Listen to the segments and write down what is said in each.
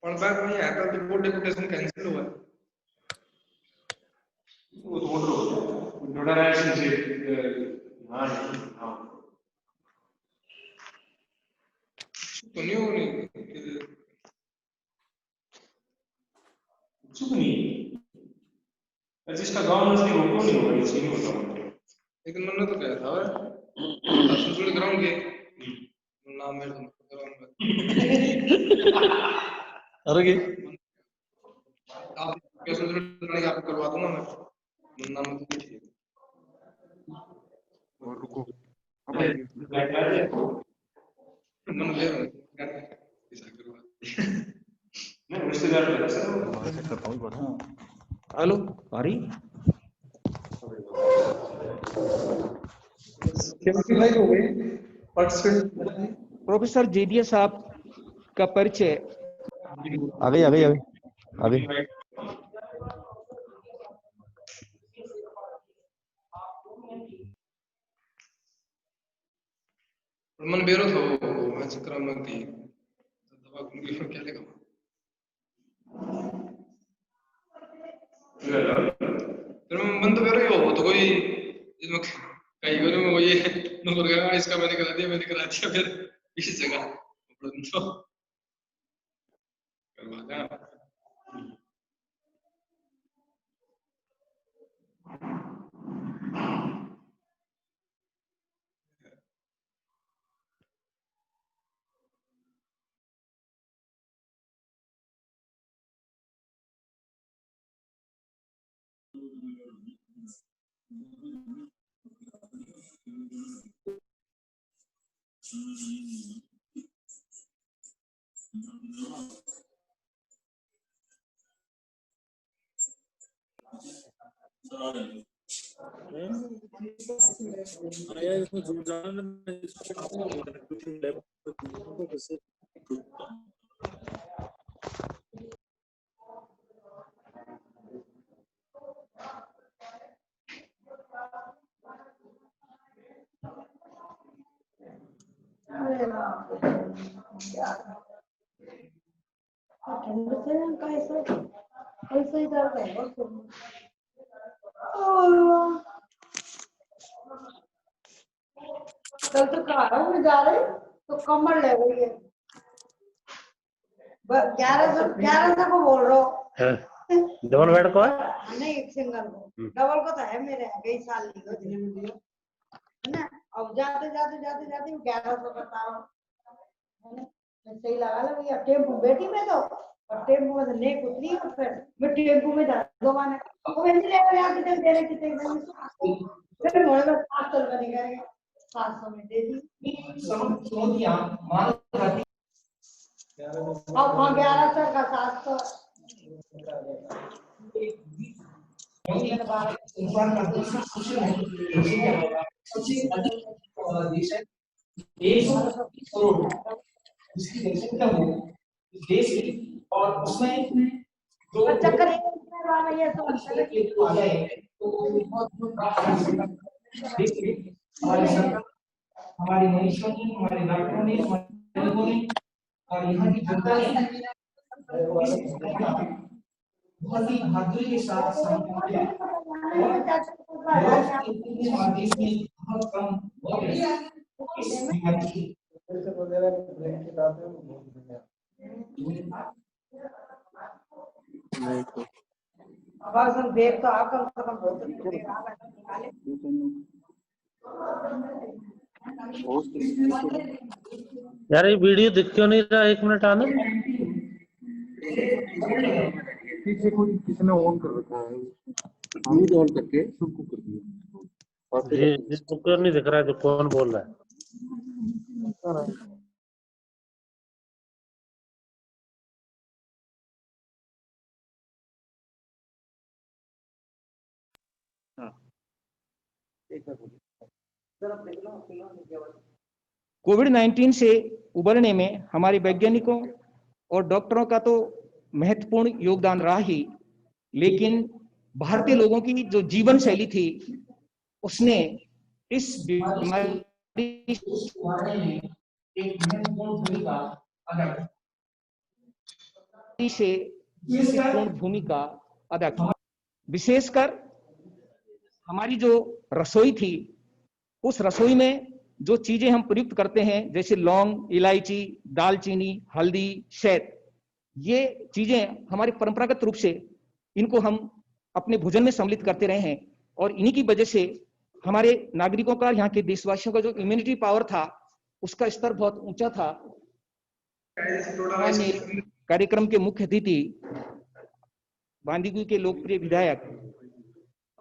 पण बात वही है, कल रिपोर्ट डेपुटेशन कैंसिल हुआ है। वो तो नोटराइजेशन से हाँ तो नहीं होगी कुछ नहीं, जिसका गांव नजदीक हो क्यों नहीं होगा, इसकी नहीं होता। लेकिन मैंने तो कहा था सुनसुड़ी ग्राउंड के नाम मेरे को ग्राउंड अरे के आप कैसे सुनसुड़ी आपको करवा दूंगा मैं नाम तो कुछ और रुको मन वेर ऐसा करवा नहीं रिश्तेदार करता हूँ बात। हेलो हरी हो गई पार्टिसिपेंट प्रोफेसर जेडीएस साहब का परिचय। आ गई मन बेरो था वो मैं चक्कर में थी दवा उनकी क्या लेगा फिर मैं बंद बेरो ही हो तो कोई इसमें कई बार में वो ये नंबर गया इसका मैंने करा दिया फिर इस जगह तो करवाता इसमें जुड़ जाना कल तो कार में जा रहे तो कमर ले गई है 1100 को बोल रहा हूँ डबल बेड को है नहीं एक सिंगल को डबल को तो है मेरे कई साल लियो है ना। अब जाते 1100 बता रहा हूँ है ना। सही लगा लो भैया टेम्पो बैठी में तो और टेम्पो में नहीं उतरी और फिर मैं टेम्पो में जा दोबारा वो नहीं ले रहा कितने दे रहे कितने फिर मोड़ में 700 रुपए निकल 700 में दे दी अब 1100 का 700 और उसमें जो चक्कर ये सब हमारी मनुष्यों ने हमारे डॉक्टरों ने हमारे लोगों ने और यहाँ की जनता ने बहुत ही बहादुरी के साथ देश में बहुत कम इस बीमारी की देख तो आप कम से कम यार ये वीडियो दिख क्यों नहीं रहा, 1 मिनट आना। पीछे कोई किसी ने ऑन कर रखा है, म्यूट ऑन करके सबको कर दिया। जिसको क्यों नहीं दिख रहा है, जो कौन बोल रहा है। कोविड-19 से उबरने में हमारे वैज्ञानिकों और डॉक्टरों का तो महत्वपूर्ण योगदान रहा ही, लेकिन भारतीय लोगों की जो जीवन शैली थी उसने इस बीमारी एक महत्वपूर्ण भूमिका अदा से महत्वपूर्ण भूमिका अदा की। विशेषकर हमारी जो रसोई थी, उस रसोई में जो चीजें हम प्रयुक्त करते हैं, जैसे लौंग, इलायची, दालचीनी, हल्दी, शहद, ये चीजें हमारे परंपरागत रूप से इनको हम अपने भोजन में सम्मिलित करते रहे हैं, और इन्हीं की वजह से हमारे नागरिकों का, यहाँ के देशवासियों का जो इम्यूनिटी पावर था, उसका स्तर बहुत ऊंचा था। कार्यक्रम के मुख्य अतिथि बांदीकुई के लोकप्रिय विधायक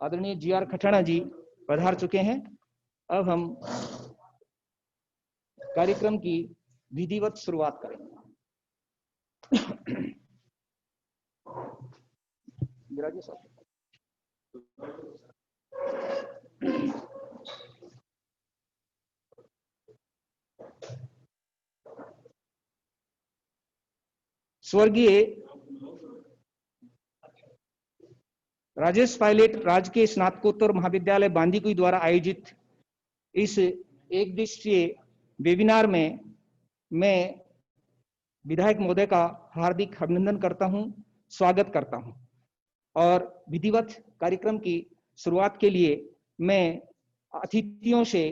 आदरणीय जी.आर. खटाणा जी पधार चुके हैं। अब हम कार्यक्रम की विधिवत शुरुआत करेंगे। स्वर्गीय राजेश पायलट राजकीय स्नातकोत्तर महाविद्यालय बांदीकुई द्वारा आयोजित इस एक दिवसीय वेबिनार में मैं विधायक महोदय का हार्दिक अभिनंदन करता हूं, स्वागत करता हूं, और विधिवत कार्यक्रम की शुरुआत के लिए मैं अतिथियों से,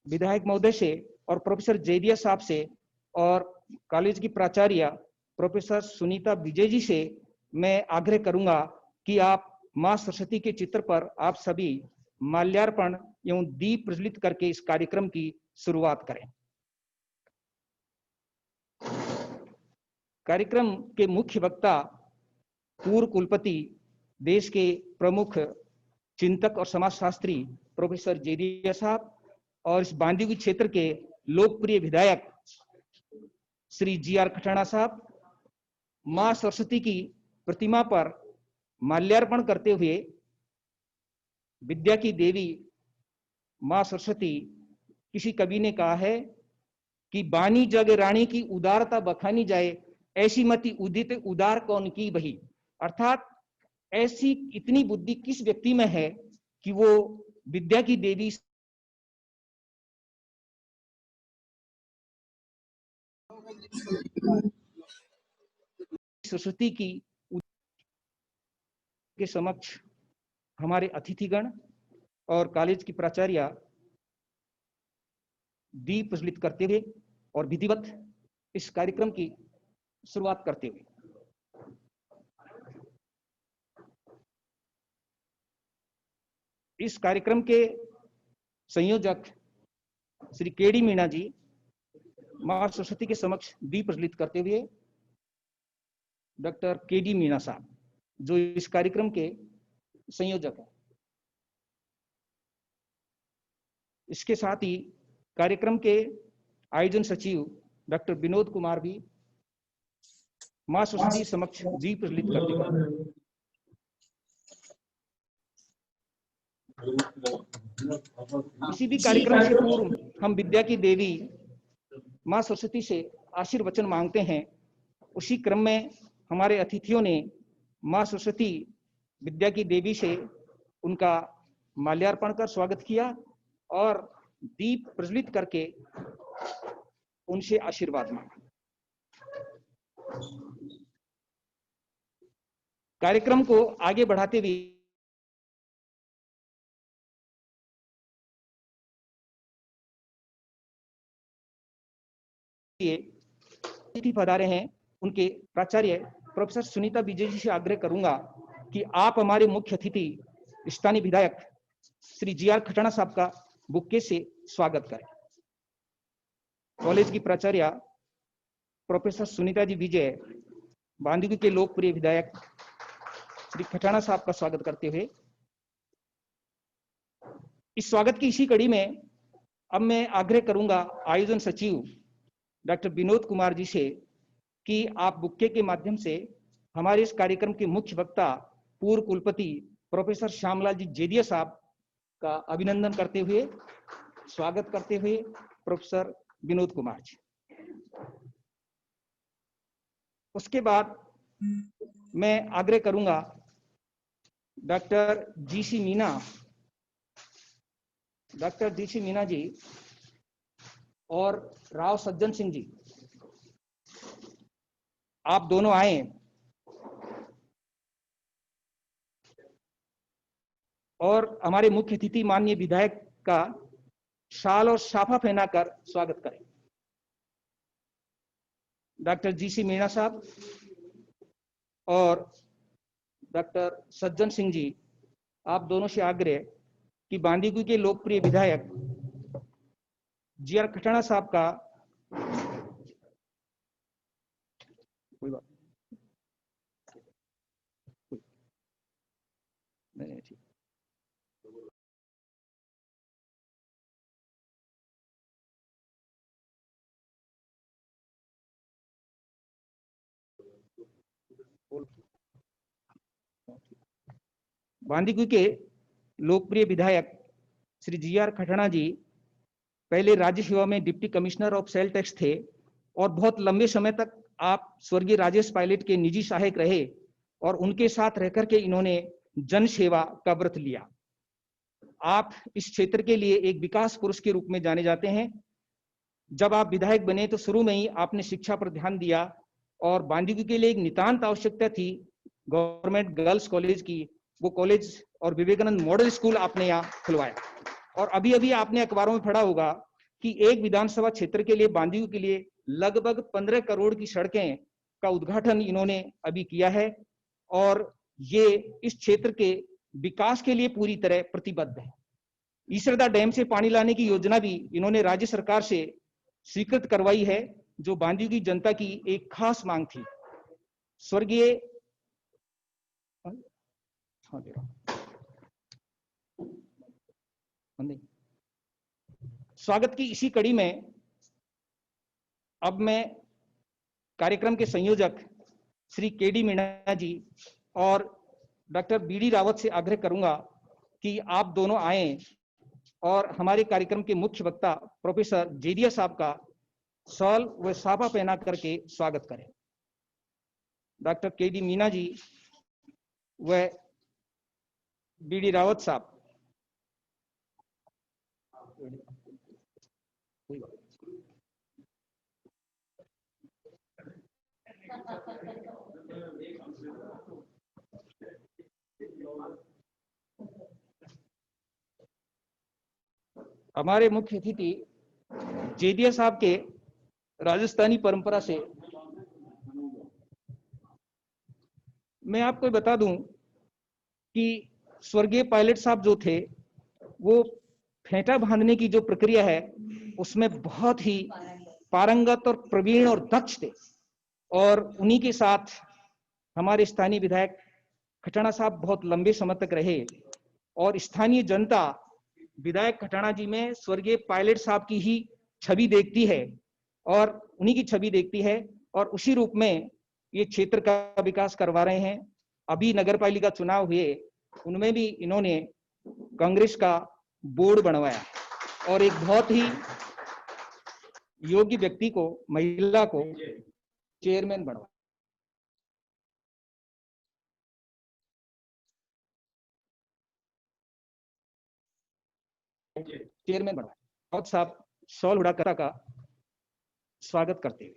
विधायक महोदय से और प्रोफेसर जयदिया साहब से और कॉलेज की प्राचार्य प्रोफेसर सुनीता विजय जी से मैं आग्रह करूंगा कि आप मां सरस्वती के चित्र पर आप सभी माल्यार्पण एवं दीप प्रज्वलित करके इस कार्यक्रम की शुरुआत करें। कार्यक्रम के मुख्य वक्ता पूर्व कुलपति, देश के प्रमुख चिंतक और समाजशास्त्री प्रोफेसर जयदिया साहब, और इस बांदीकुई क्षेत्र के लोकप्रिय विधायक श्री जी.आर. खटाणा साहब मां सरस्वती की प्रतिमा पर माल्यार्पण करते हुए विद्या की देवी मां सरस्वती, किसी कवि ने कहा है कि बानी जग रानी की उदारता बखानी जाए, ऐसी मति उदित उदार कौन की बही। अर्थात ऐसी इतनी बुद्धि किस व्यक्ति में है कि वो विद्या की देवी सरस्वती की के समक्ष हमारे अतिथिगण और कॉलेज की प्राचार्य दीप प्रज्वलित करते हुए और विधिवत इस कार्यक्रम की शुरुआत करते हुए। इस कार्यक्रम के संयोजक श्री के.डी. मीणा जी मां सरस्वती के समक्ष दीप प्रज्वलित करते हुए, डॉक्टर के.डी. मीणा साहब जो इस कार्यक्रम के संयोजक हैं। इसके साथ ही कार्यक्रम के आयोजन सचिव डॉक्टर विनोद कुमार भी मां सरस्वती समक्ष दीप प्रज्वलित करते हैं। किसी भी कार्यक्रम से पूर्व हम विद्या की देवी मां सरस्वती से आशीर्वचन मांगते हैं। उसी क्रम में हमारे अतिथियों ने मां सरस्वती विद्या की देवी से उनका माल्यार्पण कर स्वागत किया और दीप प्रज्वलित करके उनसे आशीर्वाद मांगा। कार्यक्रम को आगे बढ़ाते हुए अतिथि पधारे हैं, उनके प्राचार्य प्रोफेसर सुनीता विजय जी से आग्रह करूंगा कि आप हमारे मुख्य अतिथि स्थानीय विधायक श्री जी.आर. खटाणा साहब का बुक्के से स्वागत करें। कॉलेज की प्राचार्य प्रोफेसर सुनीता जी विजय बांदीकुई के लोकप्रिय विधायक श्री खटाणा साहब का स्वागत करते हुए, इस स्वागत की इसी कड़ी में अब मैं आग्रह करूंगा आयोजन सचिव डॉक्टर विनोद कुमार जी से कि आप बुक्के के माध्यम से हमारे इस कार्यक्रम के मुख्य वक्ता पूर्व कुलपति प्रोफेसर श्यामलाल जी जेदिया साहब का अभिनंदन करते हुए, स्वागत करते हुए प्रोफेसर विनोद कुमार जी। उसके बाद मैं आग्रह करूंगा डॉक्टर जी.सी. मीना जी और राव सज्जन सिंह जी, आप दोनों आए और हमारे मुख्य अतिथि माननीय विधायक का शाल और साफा पहनाकर स्वागत करें। डॉक्टर जीसी मीणा साहब और डॉक्टर सज्जन सिंह जी, आप दोनों से आग्रह कि बांदीकुई के लोकप्रिय विधायक जीआर खटाणा साहब का कोई बात नहीं, ठीक। बांदीकुई के लोकप्रिय विधायक श्री जीआर खटाणा जी पहले राज्य सेवा में deputy commissioner of sale tax थे और बहुत लंबे समय तक आप स्वर्गीय राजेश पायलट के निजी सहायक रहे और उनके साथ रहकर के इन्होंने जन सेवा का व्रत लिया। आप इस क्षेत्र के लिए एक विकास पुरुष के रूप में जाने जाते हैं। जब आप विधायक बने तो शुरू में ही आपने शिक्षा पर ध्यान दिया और बांदीकुई के लिए एक नितांत आवश्यकता थी गवर्नमेंट गर्ल्स कॉलेज की, वो कॉलेज और विवेकानंद मॉडल स्कूल आपने यहाँ खुलवाया। और अभी अभी आपने अखबारों में पढ़ा होगा कि एक विधानसभा क्षेत्र के लिए बांदीकुई के लिए लगभग 15 करोड़ की सड़कें का उद्घाटन इन्होंने अभी किया है और ये इस क्षेत्र के विकास के लिए पूरी तरह प्रतिबद्ध है। ईसरदा डैम से पानी लाने की योजना भी इन्होंने राज्य सरकार से स्वीकृत करवाई है, जो बांदीकुई की जनता की एक खास मांग थी। स्वर्गीय स्वागत की इसी कड़ी में अब मैं कार्यक्रम के संयोजक श्री केडी मीणा जी और डॉक्टर बीडी रावत से आग्रह करूंगा कि आप दोनों आए और हमारे कार्यक्रम के मुख्य वक्ता प्रोफेसर जेदिया साहब का शॉल व साफा पहना करके स्वागत करें। डॉक्टर केडी मीणा जी व बीडी रावत साहब हमारे मुख्य अतिथि जेदिया साहब के राजस्थानी परंपरा से मैं आपको बता दूं कि स्वर्गीय पायलट साहब जो थे वो फेंटा बांधने की जो प्रक्रिया है उसमें बहुत ही पारंगत और प्रवीण और दक्ष थे और उन्हीं के साथ हमारे स्थानीय विधायक खटाणा साहब बहुत लंबे समय तक रहे और स्थानीय जनता विधायक खटाणा जी में स्वर्गीय पायलट साहब की ही छवि देखती है और उन्हीं की छवि देखती है और उसी रूप में ये क्षेत्र का विकास करवा रहे हैं। अभी नगर पालिका चुनाव हुए उनमें भी इन्होंने कांग्रेस का बोर्ड बनवाया और एक बहुत ही योग्य व्यक्ति को, महिला को चेयरमैन बनवाया। चेयरमैन बनवाया। राउत साहब शॉल उड़ाकर का स्वागत करते हुए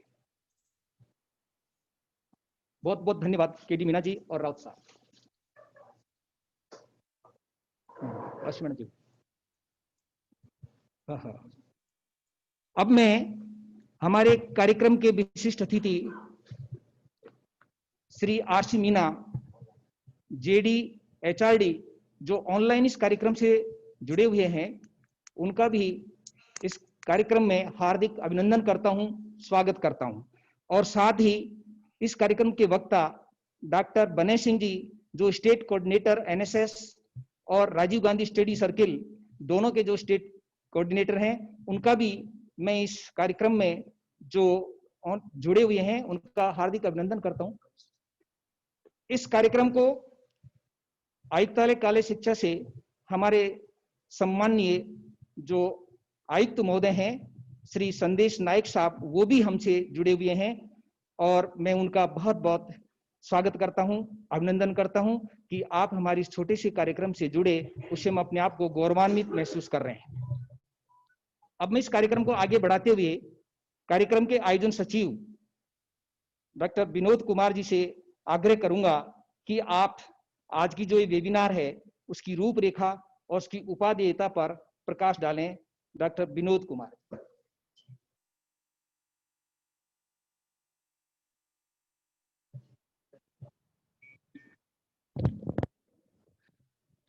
बहुत बहुत धन्यवाद केडी मीणा जी और राउत साहब। लक्ष्मण जी, अब मैं हमारे कार्यक्रम के विशिष्ट अतिथि Shri RC Meena JD HRD जो ऑनलाइन इस कार्यक्रम से जुड़े हुए हैं उनका भी इस कार्यक्रम में हार्दिक अभिनंदन करता हूं, स्वागत करता हूं। और साथ ही इस कार्यक्रम के वक्ता डॉक्टर बने सिंह जी जो स्टेट कोऑर्डिनेटर एनएसएस और राजीव गांधी स्टडी सर्किल दोनों के जो स्टेट कोऑर्डिनेटर हैं उनका भी मैं इस कार्यक्रम में जो जुड़े हुए हैं उनका हार्दिक अभिनंदन करता हूं। इस कार्यक्रम को आयुक्तालय कार्य शिक्षा से हमारे सम्माननीय जो आयुक्त महोदय हैं श्री संदेश नायक साहब वो भी हमसे जुड़े हुए हैं और मैं उनका बहुत बहुत स्वागत करता हूं, अभिनंदन करता हूं कि आप हमारे इस छोटे से कार्यक्रम से जुड़े, उससे हम अपने आप को गौरवान्वित महसूस कर रहे हैं। अब मैं इस कार्यक्रम को आगे बढ़ाते हुए कार्यक्रम के आयोजन सचिव डॉक्टर विनोद कुमार जी से आग्रह करूंगा कि आप आज की जो ये वेबिनार है उसकी रूपरेखा और उसकी उपादेयता पर प्रकाश डालें डॉक्टर विनोद कुमार।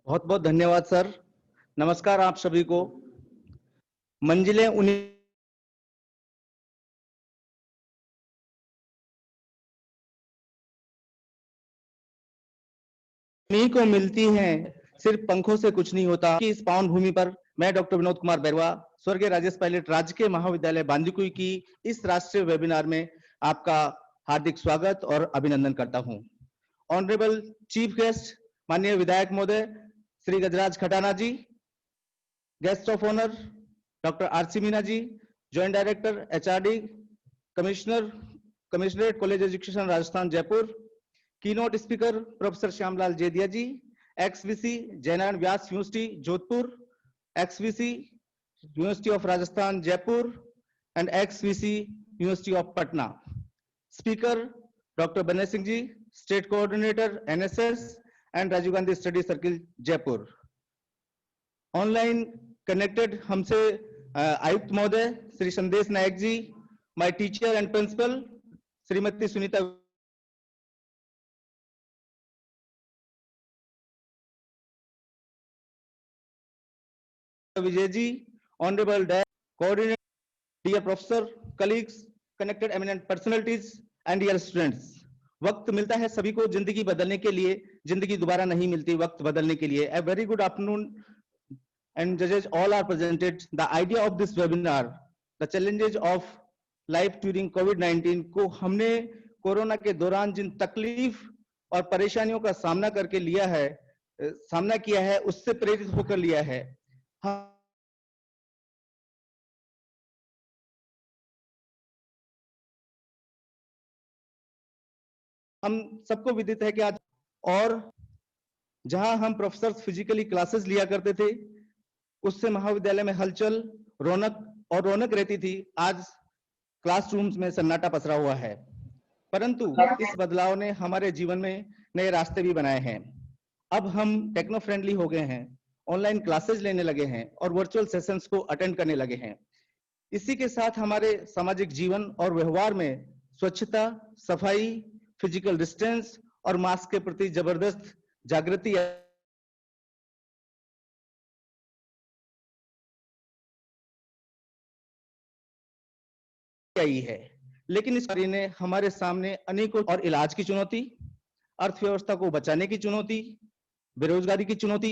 बहुत बहुत धन्यवाद सर। नमस्कार आप सभी को। मंजिलें उन्हीं को मिलती हैं, सिर्फ पंखों से कुछ नहीं होता। कि इस पावन भूमि पर मैं डॉक्टर विनोद कुमार बैरवा, स्वर्गीय राजेश पायलट राजकीय महाविद्यालय बांदीकुई की इस राष्ट्रीय वेबिनार में आपका हार्दिक स्वागत और अभिनंदन करता हूं। ऑनरेबल चीफ गेस्ट माननीय विधायक महोदय Shri Gajraj Khatana ji, guest of honour doctor R C Meena ji, joint director HRD, commissionerate college education Rajasthan Jaipur, keynote speaker professor Shyamlal Jedia ji, ex VC Jainarayan Vyas university Jodhpur, ex VC university of Rajasthan Jaipur and ex VC university of Patna, speaker doctor Banne Singh ji, state coordinator NSS and Rajiv Gandhi study circle Jaipur. Online connected हमसे आयुक्त महोदय Shri Sandesh Nayak ji, my teacher and principal Shrimati Sunita Vijay ji, honourable coordinator, dear professor, colleagues, connected eminent personalities and dear students. वक्त मिलता है सभी को जिंदगी बदलने के लिए, जिंदगी दोबारा नहीं मिलती वक्त बदलने के लिए। A very good afternoon and judges all are presented. The idea of this webinar, the challenges of life during COVID-19 को हमने कोरोना के दौरान जिन तकलीफ और परेशानियों का सामना करके सामना किया है, उससे प्रेरित होकर लिया है। हम सबको विदित है कि आज और जहां हम प्रोफेसर फिजिकली क्लासेस लिया करते थे, उससे महाविद्यालय में हलचल, रौनक रहती थी। आज क्लासरूम्स में सन्नाटा पसरा हुआ है। परंतु इस बदलाव ने हमारे जीवन में नए रास्ते भी बनाए हैं। अब हम टेक्नो फ्रेंडली हो गए हैं, ऑनलाइन क्लासेस लेने लगे हैं और वर्चुअल सेशंस को अटेंड करने लगे हैं। इसी के साथ हमारे सामाजिक जीवन और व्यवहार में स्वच्छता, सफाई, फिजिकल डिस्टेंस और मास्क के प्रति जबरदस्त जागृति आई है। लेकिन इस कार्य ने हमारे सामने अनेकों और इलाज की चुनौती, अर्थव्यवस्था को बचाने की चुनौती, बेरोजगारी की चुनौती,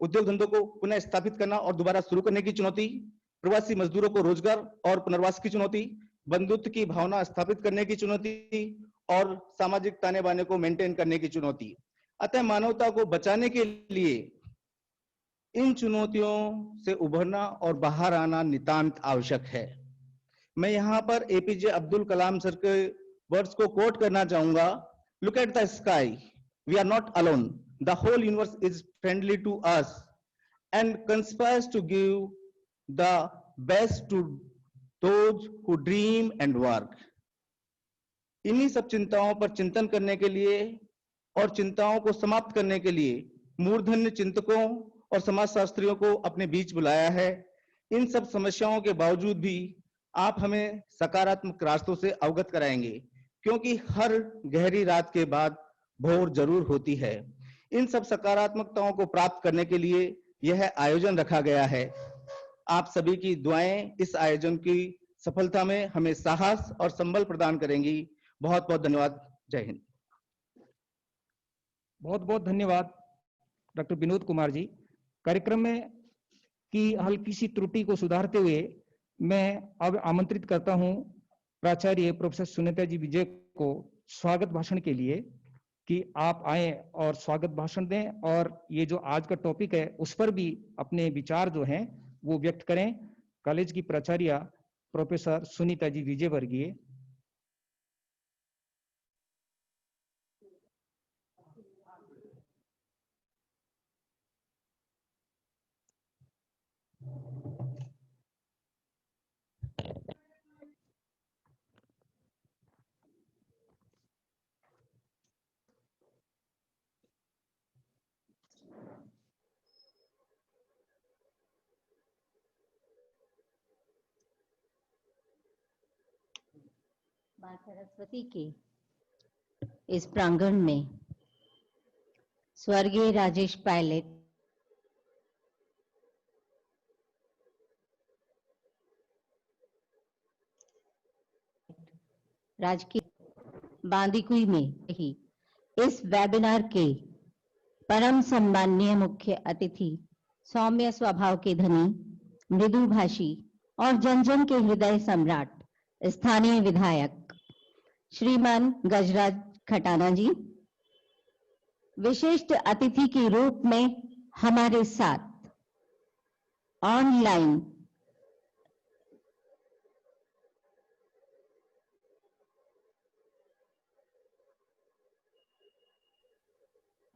उद्योग धंधों को पुनः स्थापित करना और दोबारा शुरू करने की चुनौती, प्रवासी मजदूरों को रोजगार और पुनर्वास की चुनौती, बंधुत्व की भावना स्थापित करने की चुनौती और सामाजिक ताने बाने को मेंटेन करने की चुनौती। अतः मानवता को बचाने के लिए इन चुनौतियों से उभरना और बाहर आना नितांत आवश्यक है। मैं यहाँ पर एपीजे अब्दुल कलाम सर के वर्ड्स को कोट करना चाहूंगा। Look at the sky, we are not alone, the whole universe is friendly to us and conspires to give the best to those who dream and work. इन्हीं सब चिंताओं पर चिंतन करने के लिए और चिंताओं को समाप्त करने के लिए मूर्धन्य चिंतकों और समाजशास्त्रियों को अपने बीच बुलाया है। इन सब समस्याओं के बावजूद भी आप हमें सकारात्मक रास्तों से अवगत कराएंगे, क्योंकि हर गहरी रात के बाद भोर जरूर होती है। इन सब सकारात्मकताओं को प्राप्त करने के लिए यह आयोजन रखा गया है। आप सभी की दुआएं इस आयोजन की सफलता में हमें साहस और संबल प्रदान करेंगी। बहुत बहुत धन्यवाद। जय हिंद। बहुत बहुत धन्यवाद डॉक्टर विनोद कुमार जी। कार्यक्रम में की हल्की सी त्रुटि को सुधारते हुए मैं अब आमंत्रित करता हूं प्राचार्य प्रोफेसर सुनीता जी विजय को स्वागत भाषण के लिए कि आप आए और स्वागत भाषण दें और ये जो आज का टॉपिक है उस पर भी अपने विचार जो हैं वो व्यक्त करें। कॉलेज की प्राचार्य प्रोफेसर सुनीता जी विजय वर्गीय। मां सरस्वती के इस प्रांगण में स्वर्गीय राजेश पायलट राजकीय बांदीकुई में ही इस वेबिनार के परम सम्माननीय मुख्य अतिथि, सौम्य स्वभाव के धनी, मृदुभाषी और जन जन के हृदय सम्राट, स्थानीय विधायक श्रीमान गजराज खटाना जी, विशिष्ट अतिथि के रूप में हमारे साथ ऑनलाइन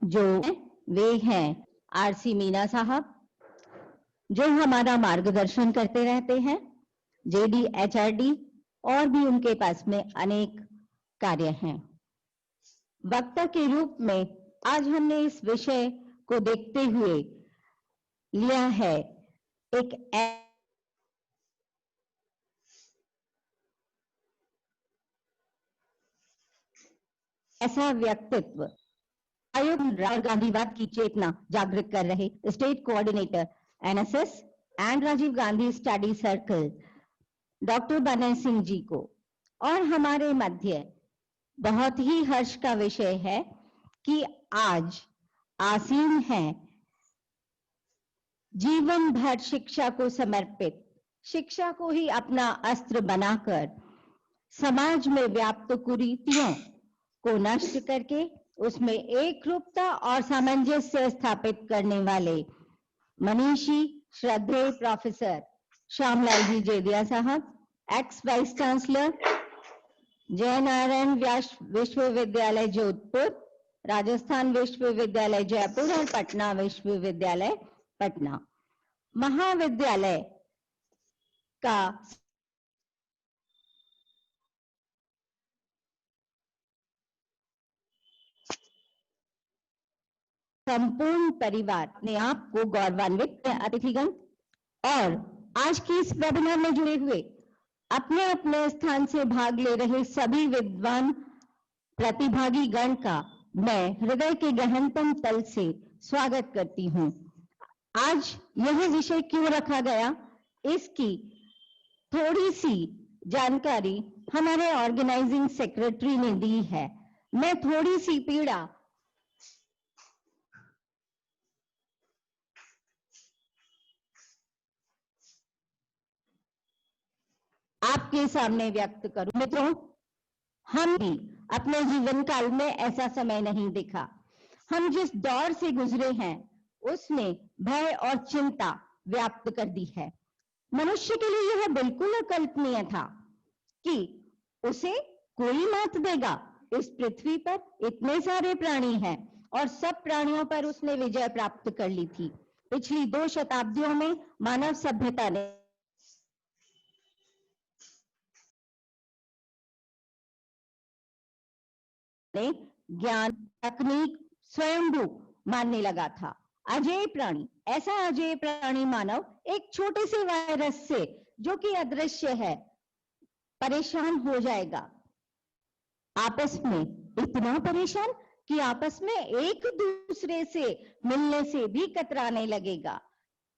जो वे हैं आरसी मीना साहब, जो हमारा मार्गदर्शन करते रहते हैं, जेडी एचआरडी, और भी उनके पास में अनेक कार्य हैं। वक्ता के रूप में आज हमने इस विषय को देखते हुए लिया है एक ऐसा व्यक्तित्व, आयुक्त राहुल गांधीवाद की चेतना जागृत कर रहे state coordinator NSS and Rajiv Gandhi study circle doctor Banay Singh जी को, और हमारे मध्य बहुत ही हर्ष का विषय है कि आज आसीन है जीवन भर शिक्षा को समर्पित, शिक्षा को ही अपना अस्त्र बनाकर समाज में व्याप्त कुरीतियों को नष्ट करके उसमें एक रूपता और सामंजस्य स्थापित करने वाले मनीषी श्रद्धेय प्रोफेसर श्यामलाल जी जेदिया साहब, एक्स वाइस चांसलर जयनारायण व्यास विश्वविद्यालय जोधपुर, राजस्थान विश्वविद्यालय जयपुर और पटना विश्वविद्यालय पटना, महाविद्यालय का संपूर्ण परिवार ने आपको गौरवान्वित अतिथिगण और आज की इस वेबिनार में जुड़े हुए अपने अपने स्थान से भाग ले रहे सभी विद्वान प्रतिभागी गण का मैं हृदय के गहनतम तल से स्वागत करती हूं। आज यह विषय क्यों रखा गया, इसकी थोड़ी सी जानकारी हमारे ऑर्गेनाइजिंग सेक्रेटरी ने दी है। मैं थोड़ी सी पीड़ा आपके सामने व्यक्त करूं। मित्रों, हम भी अपने जीवन काल में ऐसा समय नहीं देखा। हम जिस दौर से गुजरे हैं उसने भय और चिंता व्याप्त कर दी है। मनुष्य के लिए यह बिल्कुल अकल्पनीय था कि उसे कोई मात देगा। इस पृथ्वी पर इतने सारे प्राणी हैं और सब प्राणियों पर उसने विजय प्राप्त कर ली थी। पिछली 2 शताब्दियों में मानव सभ्यता ने ज्ञान तकनीक स्वयंभू मानने लगा था। अजय प्राणी, ऐसा अजय प्राणी मानव एक छोटे से वायरस से जो कि अदृश्य है परेशान हो जाएगा। आपस में इतना परेशान कि आपस में एक दूसरे से मिलने से भी कतराने लगेगा।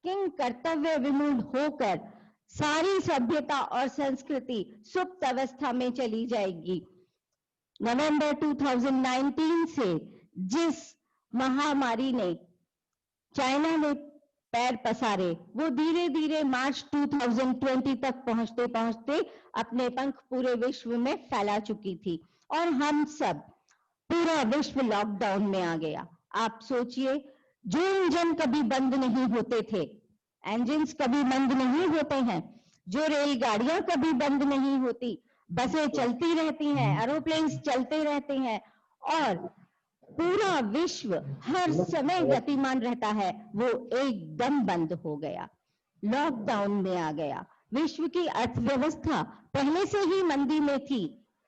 किंग कर्तव्य विमूढ़ होकर सारी सभ्यता और संस्कृति सुप्त अवस्था में चली जाएगी। नवंबर 2019 से जिस महामारी ने चाइना में पैर पसारे, वो धीरे धीरे मार्च 2020 तक पहुंचते पहुंचते अपने पंख पूरे विश्व में फैला चुकी थी और हम सब पूरा विश्व लॉकडाउन में आ गया। आप सोचिए, जो इंजन कभी बंद नहीं होते थे, इंजन्स कभी बंद नहीं होते हैं, जो रेलगाड़ियां कभी बंद नहीं होती, बसें चलती रहती हैं, एरोप्लेन्स चलते रहते हैं और पूरा विश्व हर समय गतिमान रहता है, वो एकदम बंद हो गया, लॉकडाउन में आ गया। विश्व की अर्थव्यवस्था पहले से ही मंदी में थी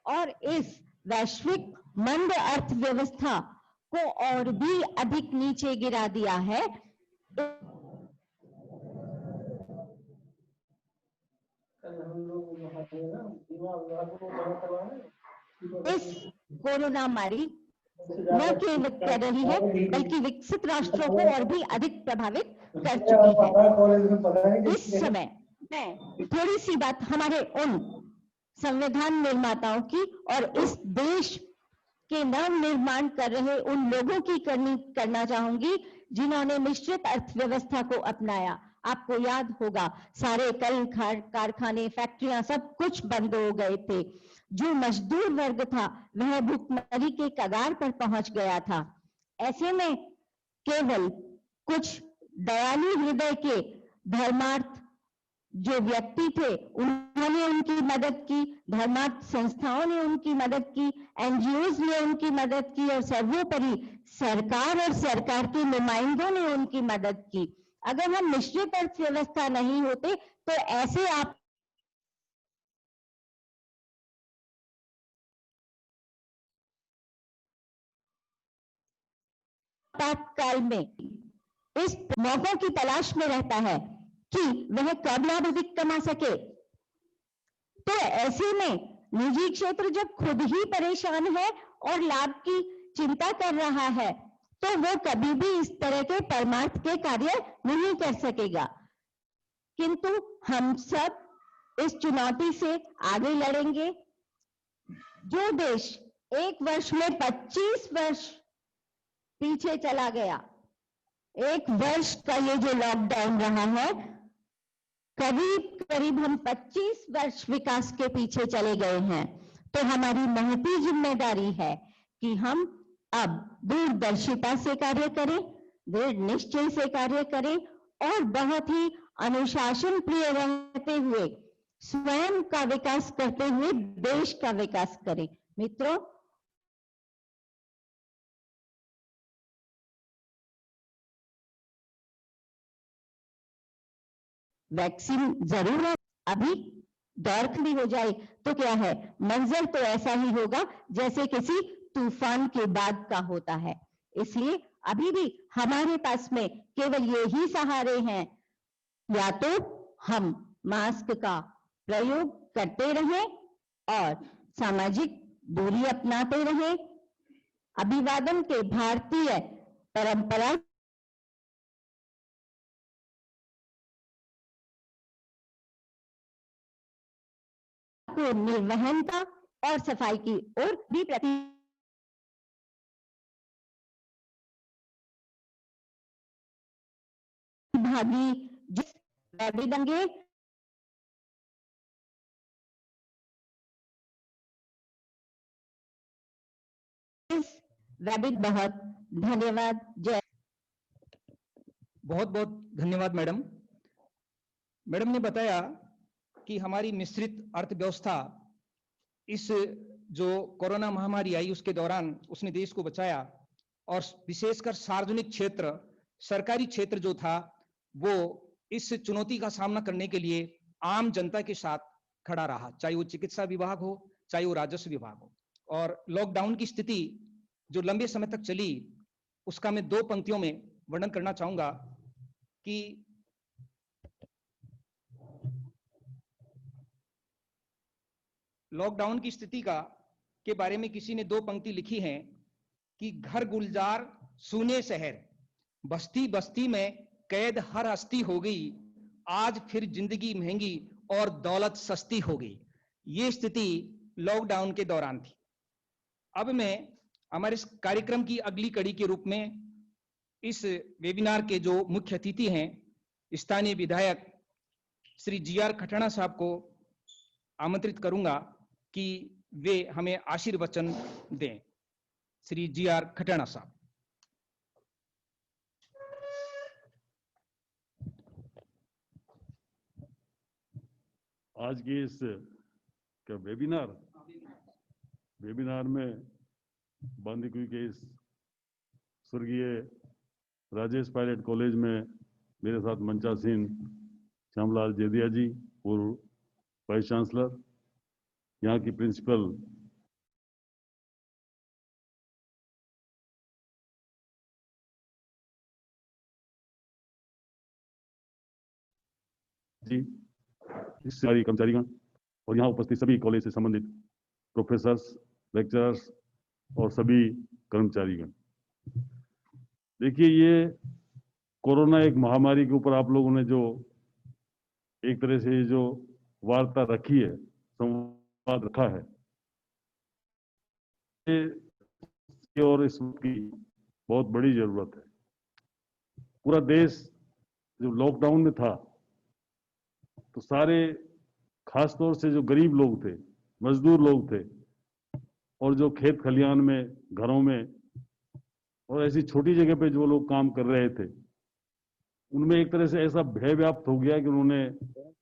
और इस वैश्विक मंद अर्थव्यवस्था को और भी अधिक नीचे गिरा दिया है। इस कोरोना महामारी न केवल कर रही है बल्कि विकसित राष्ट्रों को और भी अधिक प्रभावित कर चुकी है। इस समय मैं थोड़ी सी बात हमारे उन संविधान निर्माताओं की और इस देश के नव निर्माण कर रहे उन लोगों की करना चाहूंगी जिन्होंने मिश्रित अर्थव्यवस्था को अपनाया। आपको याद होगा सारे कल कारखाने फैक्ट्रियां सब कुछ बंद हो गए थे। जो मजदूर वर्ग था वह भुखमरी के कगार पर पहुंच गया था। ऐसे में केवल कुछ दयालु हृदय के धर्मार्थ जो व्यक्ति थे उन्होंने उनकी मदद की, धर्मार्थ संस्थाओं ने उनकी मदद की, एनजीओज ने उनकी मदद की और सर्वोपरि सरकार और सरकार के नुमाइंदों ने उनकी मदद की। अगर हम मिश्रित अर्थव्यवस्था नहीं होते तो ऐसे आपातकाल में इस मौकों की तलाश में रहता है कि वह कब लाभ अधिक कमा सके। तो ऐसे में निजी क्षेत्र जब खुद ही परेशान है और लाभ की चिंता कर रहा है तो वो कभी भी इस तरह के परमार्थ के कार्य नहीं कर सकेगा। किंतु हम सब इस चुनौती से आगे लड़ेंगे। जो देश एक वर्ष में 25 वर्ष पीछे चला गया, एक वर्ष का ये जो लॉकडाउन रहा है, करीब करीब हम 25 वर्ष विकास के पीछे चले गए हैं। तो हमारी महती जिम्मेदारी है कि हम अब दूरदर्शिता से कार्य करें, दृढ़ निश्चय से कार्य करें और बहुत ही अनुशासन प्रिय रहते हुए स्वयं का विकास करते हुए देश का विकास करें। मित्रों, वैक्सीन जरूर है, अभी दौर खड़ी हो जाए तो क्या है, मंजर तो ऐसा ही होगा जैसे किसी तूफान के बाद का होता है। इसलिए अभी भी हमारे पास में केवल ये ही सहारे हैं, या तो हम मास्क का प्रयोग करते रहें और सामाजिक दूरी अपनाते रहें, अभिवादन के भारतीय परंपरा को निर्वहनता और सफाई की ओर भी प्रतिभागी जिस दंगे बहुत धन्यवाद। जय। बहुत बहुत धन्यवाद मैडम। मैडम ने बताया कि हमारी मिश्रित अर्थव्यवस्था इस जो कोरोना महामारी आई उसके दौरान उसने देश को बचाया और विशेषकर सार्वजनिक क्षेत्र, सरकारी क्षेत्र जो था वो इस चुनौती का सामना करने के लिए आम जनता के साथ खड़ा रहा, चाहे वो चिकित्सा विभाग हो, चाहे वो राजस्व विभाग हो। और लॉकडाउन की स्थिति जो लंबे समय तक चली उसका मैं 2 पंक्तियों में वर्णन करना चाहूंगा कि लॉकडाउन की स्थिति के बारे में किसी ने 2 पंक्ति लिखी हैं कि घर गुलजार सूने शहर, बस्ती बस्ती में कैद हर हस्ती हो गई, आज फिर जिंदगी महंगी और दौलत सस्ती हो गई। ये स्थिति लॉकडाउन के दौरान थी। अब मैं हमारे इस कार्यक्रम की अगली कड़ी के रूप में इस वेबिनार के जो मुख्य अतिथि हैं स्थानीय विधायक श्री जी.आर. खटाना साहब को आमंत्रित करूंगा कि वे हमें आशीर्वचन दें। श्री जी.आर. खटाना साहब। आज की इस क्या वेबिनार में बांदीकुई के इस स्वर्गीय राजेश पायलट कॉलेज में मेरे साथ मंचासीन श्यामलाल जेदिया जी, पूर्व वाइस चांसलर, यहाँ की प्रिंसिपल जी, सारी कर्मचारीगण और यहाँ उपस्थित सभी कॉलेज से संबंधित प्रोफेसर्स, लेक्चरर्स और सभी कर्मचारीगण। देखिए, ये कोरोना एक महामारी के ऊपर आप लोगों ने जो एक तरह से जो वार्ता रखी है, संवाद रखा है, और इस की बहुत बड़ी जरूरत है। पूरा देश जो लॉकडाउन में था, तो सारे खासतौर से जो गरीब लोग थे, मजदूर लोग थे, और जो खेत खलियान में, घरों में और ऐसी छोटी जगह पे जो लोग काम कर रहे थे, उनमें एक तरह से ऐसा भय व्याप्त हो गया कि उन्होंने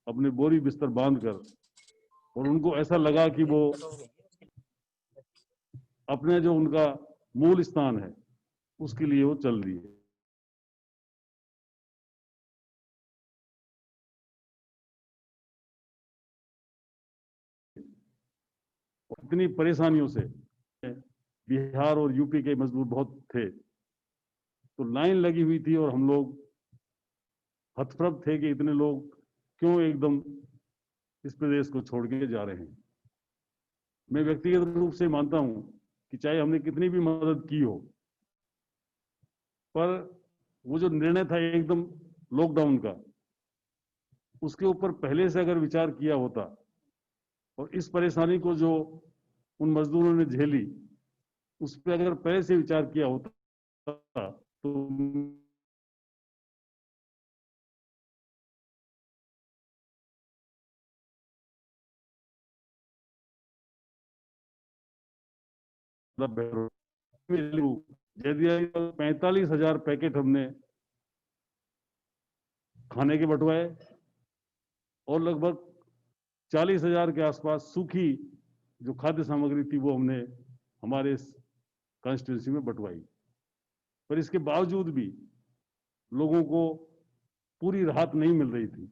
अपने बोरी बिस्तर बांध कर, और उनको ऐसा लगा कि वो अपने जो उनका मूल स्थान है उसके लिए वो चल रही है। इतनी परेशानियों से बिहार और यूपी के मजदूर बहुत थे, तो लाइन लगी हुई थी और हम लोग हतप्रभ थे कि इतने लोग क्यों एकदम इस प्रदेश को छोड़ के जा रहे हैं। मैं व्यक्तिगत रूप से मानता हूं कि चाहे हमने कितनी भी मदद की हो, पर वो जो निर्णय था एकदम लॉकडाउन का, उसके ऊपर पहले से अगर विचार किया होता और इस परेशानी को जो उन मजदूरों ने झेली उस पर अगर पहले से विचार किया होता तो जैदिया 45,000 पैकेट हमने खाने के बंटवाए और लगभग 40,000 के आसपास सूखी जो खाद्य सामग्री थी वो हमने हमारे कॉन्स्टिट्यूंसी में बंटवाई। पर इसके बावजूद भी लोगों को पूरी राहत नहीं मिल रही थी।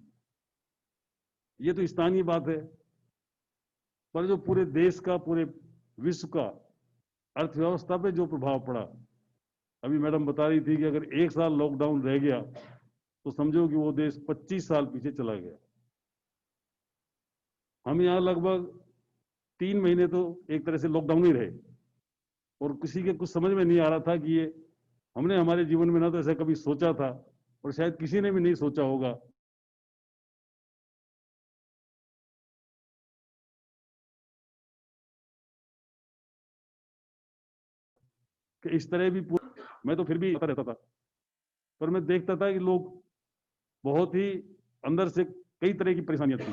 ये तो स्थानीय बात है, पर जो पूरे देश का, पूरे विश्व का अर्थव्यवस्था पे जो प्रभाव पड़ा, अभी मैडम बता रही थी कि अगर 1 साल लॉकडाउन रह गया तो समझो कि वो देश 25 साल पीछे चला गया। हम यहाँ लगभग 3 महीने तो एक तरह से लॉकडाउन ही रहे और किसी के कुछ समझ में नहीं आ रहा था कि ये हमने हमारे जीवन में ना तो ऐसा कभी सोचा था और शायद किसी ने भी नहीं सोचा होगा कि इस तरह भी मैं तो फिर भी आता रहता था, पर मैं देखता था कि लोग बहुत ही अंदर से कई तरह की परेशानियां थी।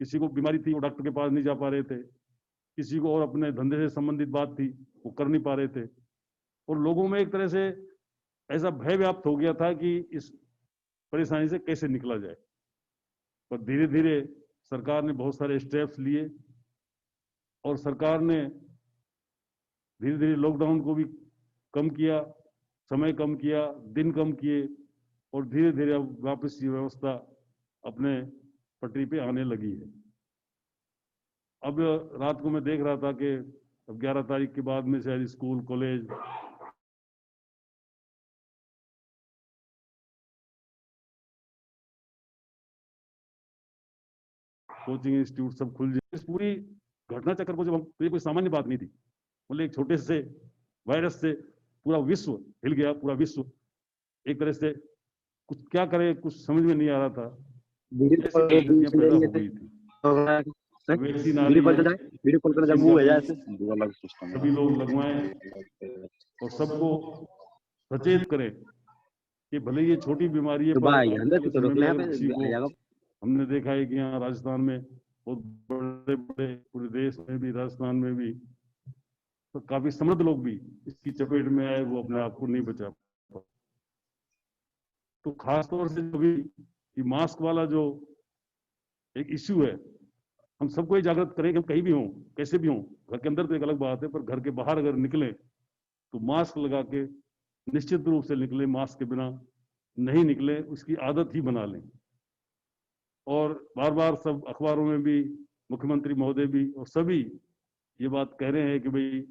किसी को बीमारी थी, वो डॉक्टर के पास नहीं जा पा रहे थे, किसी को और अपने धंधे से संबंधित बात थी, वो कर नहीं पा रहे थे, और लोगों में एक तरह से ऐसा भय व्याप्त हो गया था कि इस परेशानी से कैसे निकला जाए। पर धीरे धीरे सरकार ने बहुत सारे स्टेप्स लिए और सरकार ने धीरे धीरे लॉकडाउन को भी कम किया, समय कम किया, दिन कम किए और धीरे धीरे अब वापस ये व्यवस्था अपने पटरी पे आने लगी है। अब रात को मैं देख रहा था कि अब 11 तारीख के बाद में शायद स्कूल, कॉलेज, कोचिंग इंस्टीट्यूट सब खुल जाए। इस पूरी घटना चक्र को जब हम, ये कोई सामान्य बात नहीं थी, मतलब एक छोटे से वायरस से पूरा विश्व हिल गया, पूरा विश्व एक तरह से कुछ क्या करे कुछ समझ में नहीं आ रहा था। पैदा हो गई थी, वैक्सीन आ रही है, सभी लोग लगवाएं और सबको सचेत करें कि भले ये छोटी बीमारी है पर हमने देखा है कि यहाँ राजस्थान में बहुत बड़े बड़े, पूरे देश में भी, राजस्थान में भी तो काफी समृद्ध लोग भी इसकी चपेट में आए, वो अपने आप को नहीं बचा पाए। तो खासतौर से जो भी मास्क वाला जो एक इश्यू है, हम सबको ये जागृत करें कि हम कहीं भी हों, कैसे भी हों, घर के अंदर तो एक अलग बात है, पर घर के बाहर अगर निकलें तो मास्क लगा के निश्चित रूप से निकलें, मास्क के बिना नहीं निकलें, उसकी आदत ही बना लें। और बार बार सब अखबारों में भी मुख्यमंत्री महोदय भी और सभी ये बात कह रहे हैं कि भाई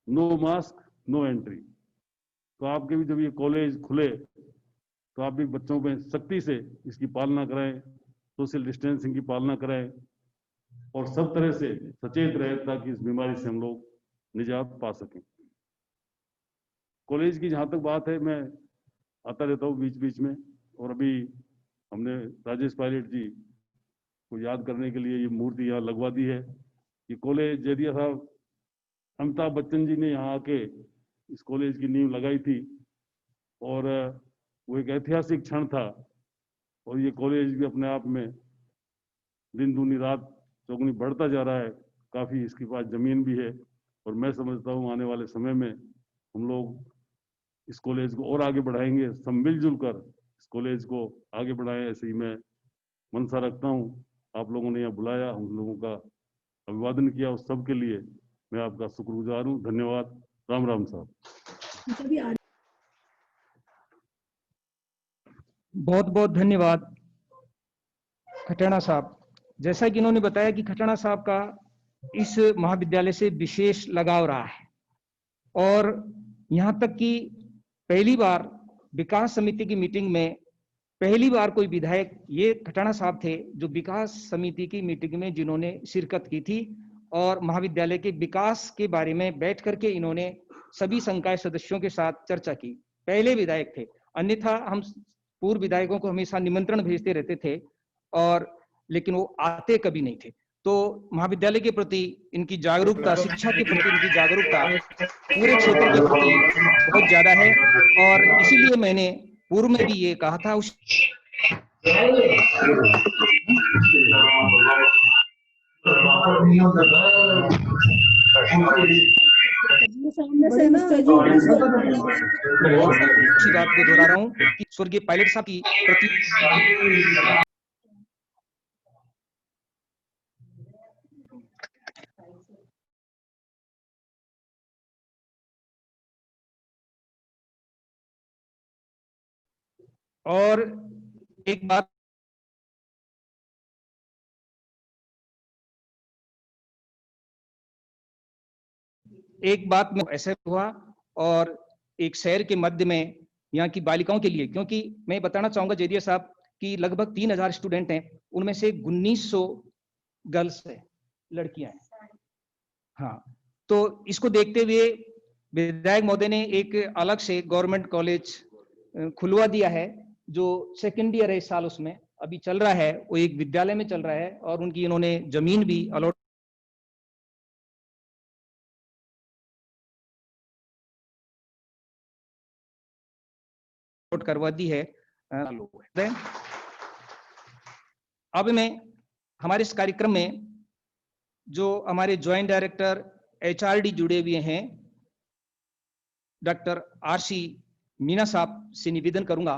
नो मास्क नो एंट्री। तो आपके भी जब ये कॉलेज खुले तो आप भी बच्चों पे सख्ती से इसकी पालना कराएं, सोशल डिस्टेंसिंग की पालना करें और सब तरह से सचेत रहे ताकि इस बीमारी से हम लोग निजात पा सकें। कॉलेज की जहाँ तक बात है, मैं आता रहता हूँ बीच बीच में, और अभी हमने राजेश पायलट जी को याद करने के लिए ये मूर्ति यहाँ लगवा दी है। ये कॉलेज जेदिया साहब अमिताभ बच्चन जी ने यहाँ आके इस कॉलेज की नींव लगाई थी और वो एक ऐतिहासिक क्षण था। और ये कॉलेज भी अपने आप में दिन दूनी रात चौगुनी बढ़ता जा रहा है। काफ़ी इसके पास ज़मीन भी है और मैं समझता हूँ आने वाले समय में हम लोग इस कॉलेज को और आगे बढ़ाएंगे। सब मिलजुल कर इस कॉलेज को आगे बढ़ाएं, ऐसे ही मैं मनसा रखता हूँ। आप लोगों ने यहाँ बुलाया, हम लोगों का अभिवादन किया, उस सब के लिए मैं आपका शुक्रगुजार हूँ। धन्यवाद। राम राम साहब। बहुत बहुत धन्यवाद खटाना साहब। जैसा कि इन्होंने बताया कि खटाना साहब का इस महाविद्यालय से विशेष लगाव रहा है और यहाँ तक कि पहली बार विकास समिति की मीटिंग में पहली बार कोई विधायक, ये खटाना साहब थे जो विकास समिति की मीटिंग में जिन्होंने शिरकत की थी और महाविद्यालय के विकास के बारे में बैठ करके इन्होंने सभी संकाय सदस्यों के साथ चर्चा की। पहले विधायक थे, अन्यथा हम पूर्व विधायकों को हमेशा निमंत्रण भेजते रहते थे और लेकिन वो आते कभी नहीं थे। तो महाविद्यालय के प्रति इनकी जागरूकता, शिक्षा के प्रति इनकी जागरूकता पूरे क्षेत्र के प्रति बहुत ज्यादा है और इसीलिए मैंने पूर्व में भी ये कहा था उस उसी बात को दोहरा रहा हूँ कि स्वर्गीय पायलट साहब की प्रति और एक बात में ऐसे हुआ और एक शहर के मध्य में यहाँ की बालिकाओं के लिए, क्योंकि मैं बताना चाहूंगा जेदिया साहब कि लगभग 3000 स्टूडेंट हैं, उनमें से 1900 गर्ल्स है, लड़कियां हैं। हाँ, तो इसको देखते हुए विधायक महोदय ने एक अलग से गवर्नमेंट कॉलेज खुलवा दिया है जो सेकेंड ईयर है इस साल, उसमें अभी चल रहा है, वो एक विद्यालय में चल रहा है और उनकी इन्होंने जमीन भी अलॉट करवा दी है। अब मैं हमारे इस कार्यक्रम में जो हमारे ज्वाइंट डायरेक्टर HRD जुड़े हुए हैं डॉक्टर RC मीना साहब से निवेदन करूंगा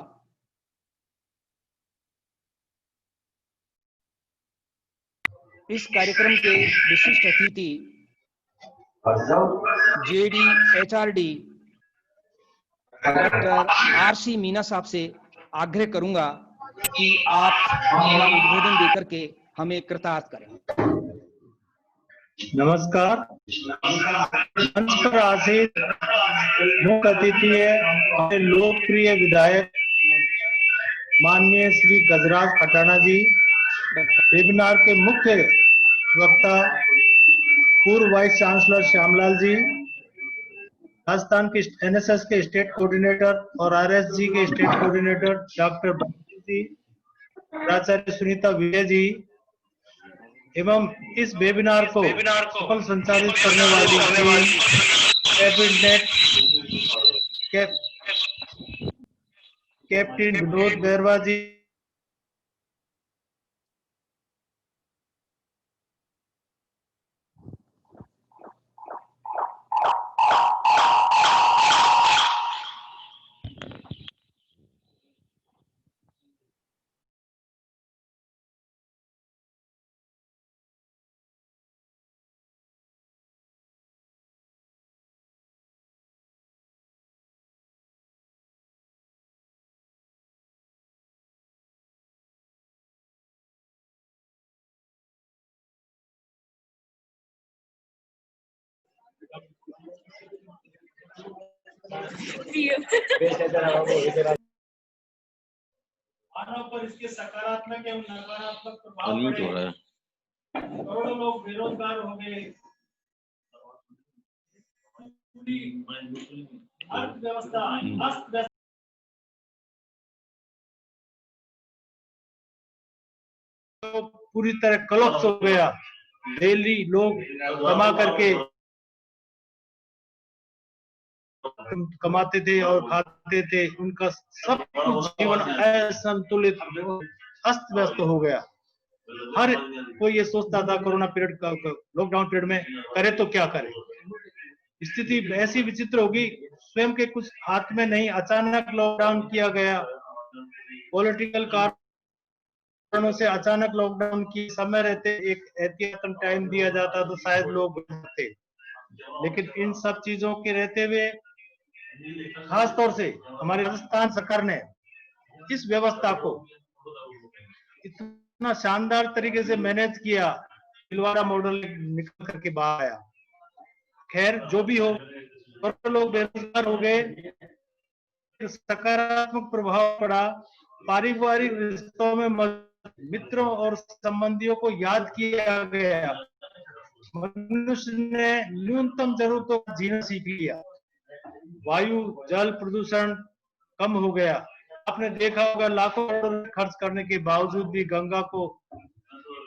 इस कार्यक्रम के विशिष्ट अतिथि JD HRD doctor RC Meena साहब से आग्रह करूंगा कि आप अपना उद्बोधन देकर के हमें कृतार्थ करें। नमस्कार। मंच पर आसीन मुख्य अतिथि है हमारे लोकप्रिय विधायक माननीय श्री गजराज खटाना जी। वेबिनार के मुख्य वक्ता पूर्व वाइस चांसलर श्यामलाल जी, राजस्थान के NSS के स्टेट कोऑर्डिनेटर और RSG के स्टेट कोऑर्डिनेटर डॉक्टर बंटी जी, प्राचार्य सुनीता विजय जी एवं इस वेबिनार को सफल संचालित करने वाली कैबिनेट कैप्टन विनोद बैरवा जी, मानव पर इसके सकारात्मक एवं नकारात्मक प्रभाव अनम्यूट पड़े। हो रहा है। करोड़ों लोग बेरोजगार हो गए, पूरी अर्थव्यवस्था अस्त व्यस्त तो पूरी तरह कोलैप्स हो गया। डेली लोग कमा करके कमाते थे और खाते थे, उनका सब कुछ जीवन असंतुलित अस्त व्यस्त हो गया। हर कोई ये सोचता था कोरोना पीरियड का, लॉकडाउन पीरियड में करे तो क्या करे। स्थिति ऐसी विचित्र होगी, स्वयं के कुछ हाथ में नहीं, अचानक लॉकडाउन किया गया। पॉलिटिकल कारणों से अचानक लॉकडाउन की समय रहते एक एहतियातन टाइम दिया जाता तो शायद लोग बचते, लेकिन इन सब चीजों के रहते हुए खास तौर से हमारी राजस्थान सरकार ने इस व्यवस्था को इतना शानदार तरीके से मैनेज किया, भीलवाड़ा मॉडल निकल करके बाहर आया। खैर जो भी हो, करोड़ों लोग बेरोजगार हो गए, सकारात्मक प्रभाव पड़ा। पारिवारिक रिश्तों में मित्रों और संबंधियों को याद किया गया। मनुष्य ने न्यूनतम जरूरतों को जीना सीख लिया। वायु जल प्रदूषण कम हो गया। आपने देखा होगा लाखों करोड़ खर्च करने के बावजूद भी गंगा को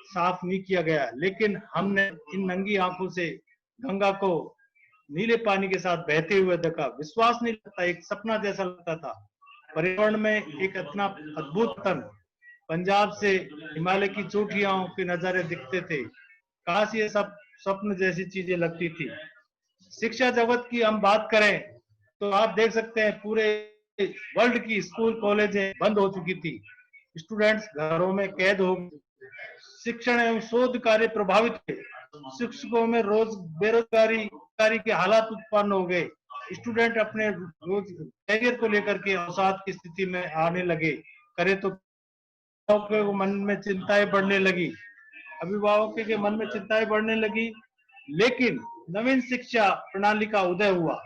साफ नहीं किया गया, लेकिन हमने इन नंगी आंखों से गंगा को नीले पानी के साथ बहते हुए देखा। विश्वास नहीं लगता, एक सपना जैसा लगता था। पर्यावरण में एक इतना अद्भुत तन, पंजाब से हिमालय की चोटियों के नजारे दिखते थे। काश ये सब स्वप्न जैसी चीजें लगती थी। शिक्षा जगत की हम बात करें तो आप देख सकते हैं पूरे वर्ल्ड की स्कूल कॉलेजें बंद हो चुकी थी, स्टूडेंट्स घरों में कैद हो गए, शिक्षण एवं शोध कार्य प्रभावित हुए, शिक्षकों में रोज बेरोजगारी के हालात उत्पन्न हो गए, स्टूडेंट अपने रोज कैरियर को लेकर के अवसाद की स्थिति में आने लगे। करे तो अभिभावकों के मन में चिंताएं बढ़ने लगी, अभिभावकों के मन में चिंताएं बढ़ने लगी। लेकिन नवीन शिक्षा प्रणाली का उदय हुआ,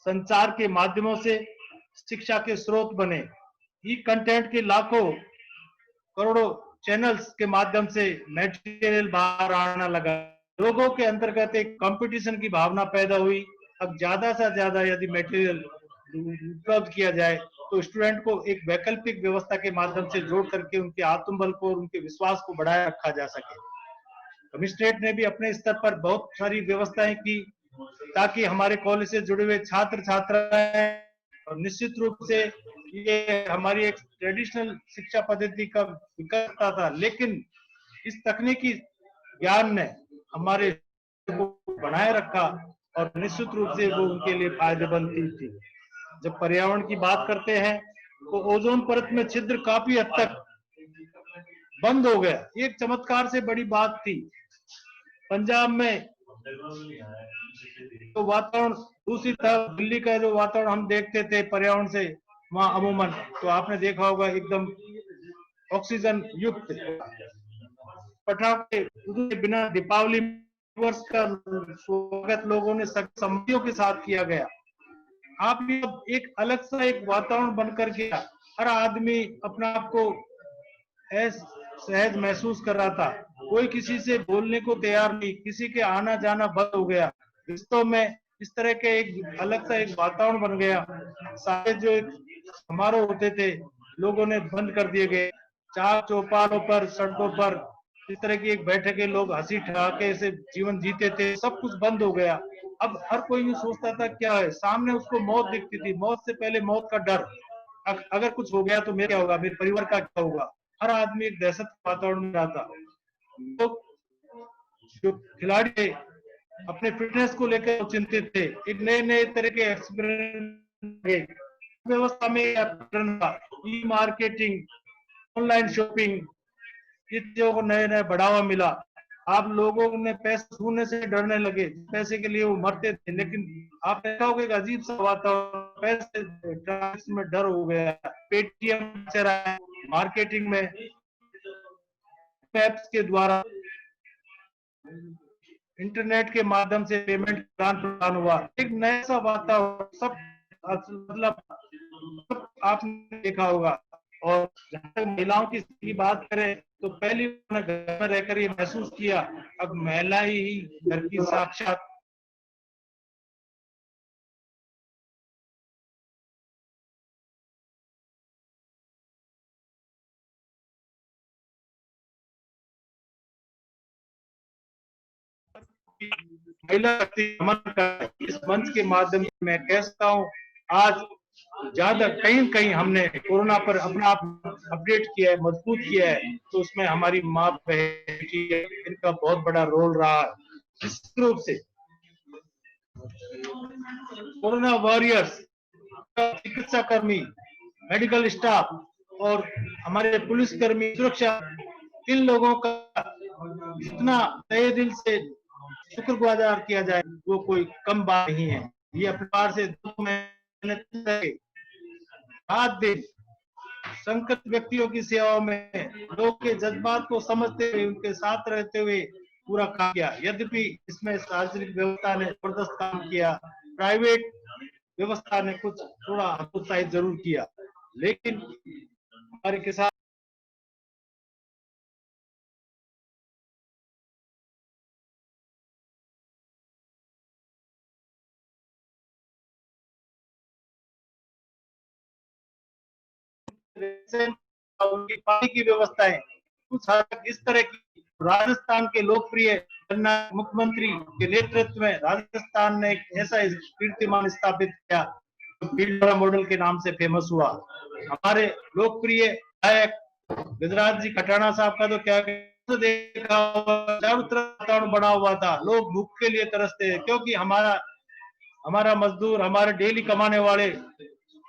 संचार के माध्यमों से शिक्षा के स्रोत बने, ई कंटेंट के लाखों करोड़ों चैनल्स के माध्यम से मटेरियल बाहर आना लगा। लोगों के अंतर्गत एक कंपटीशन की भावना पैदा हुई। अब ज्यादा से ज्यादा यदि मटेरियल उपलब्ध किया जाए तो स्टूडेंट को एक वैकल्पिक व्यवस्था के माध्यम से जोड़ करके उनके आत्मबल को और उनके विश्वास को बढ़ाए रखा जा सके। कमिश्नरेट ने भी अपने स्तर पर बहुत सारी व्यवस्थाएं की ताकि हमारे कॉलेज से जुड़े हुए छात्र छात्राएं, और निश्चित रूप से ये हमारी एक ट्रेडिशनल शिक्षा पद्धति का विकल्प था, लेकिन इस तकनीकी ज्ञान ने हमारे को बनाए रखा और निश्चित रूप से वो उनके लिए फायदेमंद थी। जब पर्यावरण की बात करते हैं तो ओजोन परत में छिद्र काफी हद तक बंद हो गया। एक चमत्कार से बड़ी बात थी। पंजाब में तो वातावरण दूसरी तरफ दिल्ली का जो वातावरण हम देखते थे पर्यावरण से, वहां अमूमन तो आपने देखा होगा एकदम ऑक्सीजन युक्त पटाखे के बिना दीपावली वर्ष का स्वागत लोगों ने सम्मतियों के साथ किया गया। आप एक अलग सा एक वातावरण बनकर गया। हर आदमी अपना आप को सहज महसूस कर रहा था। कोई किसी से बोलने को तैयार नहीं, किसी के आना जाना बंद हो गया। रिश्तों में इस तरह के एक अलग सा एक वातावरण बन गया। सारे जो एक समारोह होते थे लोगों ने बंद कर दिए गए। चार चौपालों पर, सड़कों पर इस तरह की एक बैठक लोग हंसी ठहाके से जीवन जीते थे, सब कुछ बंद हो गया। अब हर कोई ये सोचता था क्या है, सामने उसको मौत दिखती थी, मौत से पहले मौत का डर, अगर कुछ हो गया तो मेरा क्या होगा, मेरे परिवार का क्या होगा। हर आदमी एक दहशत वातावरण में रहता। तो जो खिलाड़ी थे अपने फिटनेस को लेकर चिंतित थे, एक नए नए तरह के एक्सपेरिमेंट व्यवस्था में ई मार्केटिंग, ऑनलाइन शॉपिंग, इस चीजों को नए नए बढ़ावा मिला। आप लोगों ने पैसे छूने से डरने लगे, पैसे के लिए वो मरते थे। लेकिन आप देखा होगा एक अजीब सा वातावरण, पैसे ट्रांसफर में डर हो गया। पेटीएम चला है, मार्केटिंग में ऐप्स के द्वारा, इंटरनेट के माध्यम से पेमेंट प्रदान हुआ। एक नया सा वातावरण, सब मतलब आपने देखा होगा और जहाँ तक महिलाओं की बात करें तो पहले उन्होंने घर में रहकर ये महसूस किया, अब महिला ही घर की साक्षात महिला शक्ति अमन का इस मंच के माध्यम से मैं कह सकता हूँ, आज ज्यादा कहीं कहीं हमने कोरोना पर अपना आप अपडेट किया है, मजबूत किया है, तो उसमें हमारी माँ बेटी इनका बहुत बड़ा रोल रहा है। निश्चित रूप से कोरोना वॉरियर्स, चिकित्सा कर्मी, मेडिकल स्टाफ और हमारे पुलिस कर्मी, सुरक्षा, इन लोगों का जितना तहे दिल से शुक्रगुजार किया जाए वो कोई कम बात नहीं है। ये अपने पार से 2 महीने रात दिन संकट व्यक्तियों की सेवाओं में लोग के जज्बात को समझते हुए उनके साथ रहते हुए पूरा काम किया। यद्यपि इसमें सार्वजनिक व्यवस्था ने जबरदस्त काम किया, प्राइवेट व्यवस्था ने कुछ थोड़ा हतोत्साहित जरूर किया, लेकिन हमारे किसान उनकी पानी की व्यवस्थाएं कुछ हद तक इस तरह की राजस्थान के लोकप्रिय मुख्यमंत्री के नेतृत्व में राजस्थान ने एक ऐसा कीर्तिमान स्थापित किया जो भीलवाड़ा मॉडल के नाम से फेमस हुआ। हमारे लोकप्रिय गायक गजराज जी खटाना साहब का तो क्या देखा, चारों तरफ वातावरण बना हुआ था, लोग भूख के लिए तरसते हैं, क्योंकि हमारा मजदूर, हमारे डेली कमाने वाले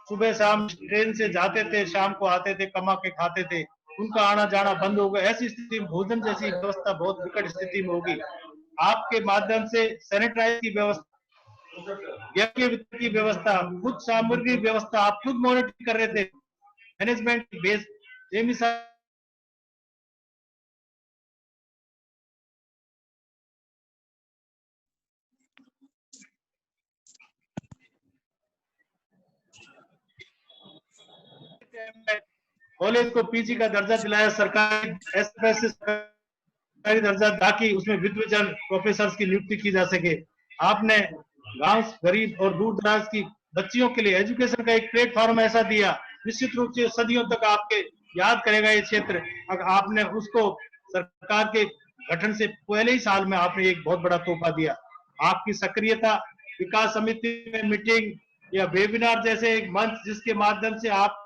सुबह शाम ट्रेन से जाते थे, शाम को आते थे, कमा के खाते थे, उनका आना जाना बंद हो गया। ऐसी स्थिति में भोजन जैसी व्यवस्था बहुत विकट स्थिति में होगी। आपके माध्यम से सैनिटाइज की व्यवस्था, गैस की व्यवस्था, खुद सामग्री व्यवस्था आप खुद मॉनिटर कर रहे थे, मैनेजमेंट बेस कॉलेज को पीजी का दर्जा दिलाया, सरकारी सरकारी दर्जा, ताकि उसमें विद्वजन प्रोफेसर की नियुक्ति की जा सके। आपने गांव गरीब और दूर दराज की बच्चियों के लिए एजुकेशन का एक प्लेटफॉर्म ऐसा दिया, निश्चित रूप से सदियों तक आपके याद करेगा ये क्षेत्र। अगर आपने उसको सरकार के गठन से पहले ही साल में आपने एक बहुत बड़ा तोहफा दिया। आपकी सक्रियता, विकास समिति में मीटिंग या वेबिनार जैसे एक मंच जिसके माध्यम से आप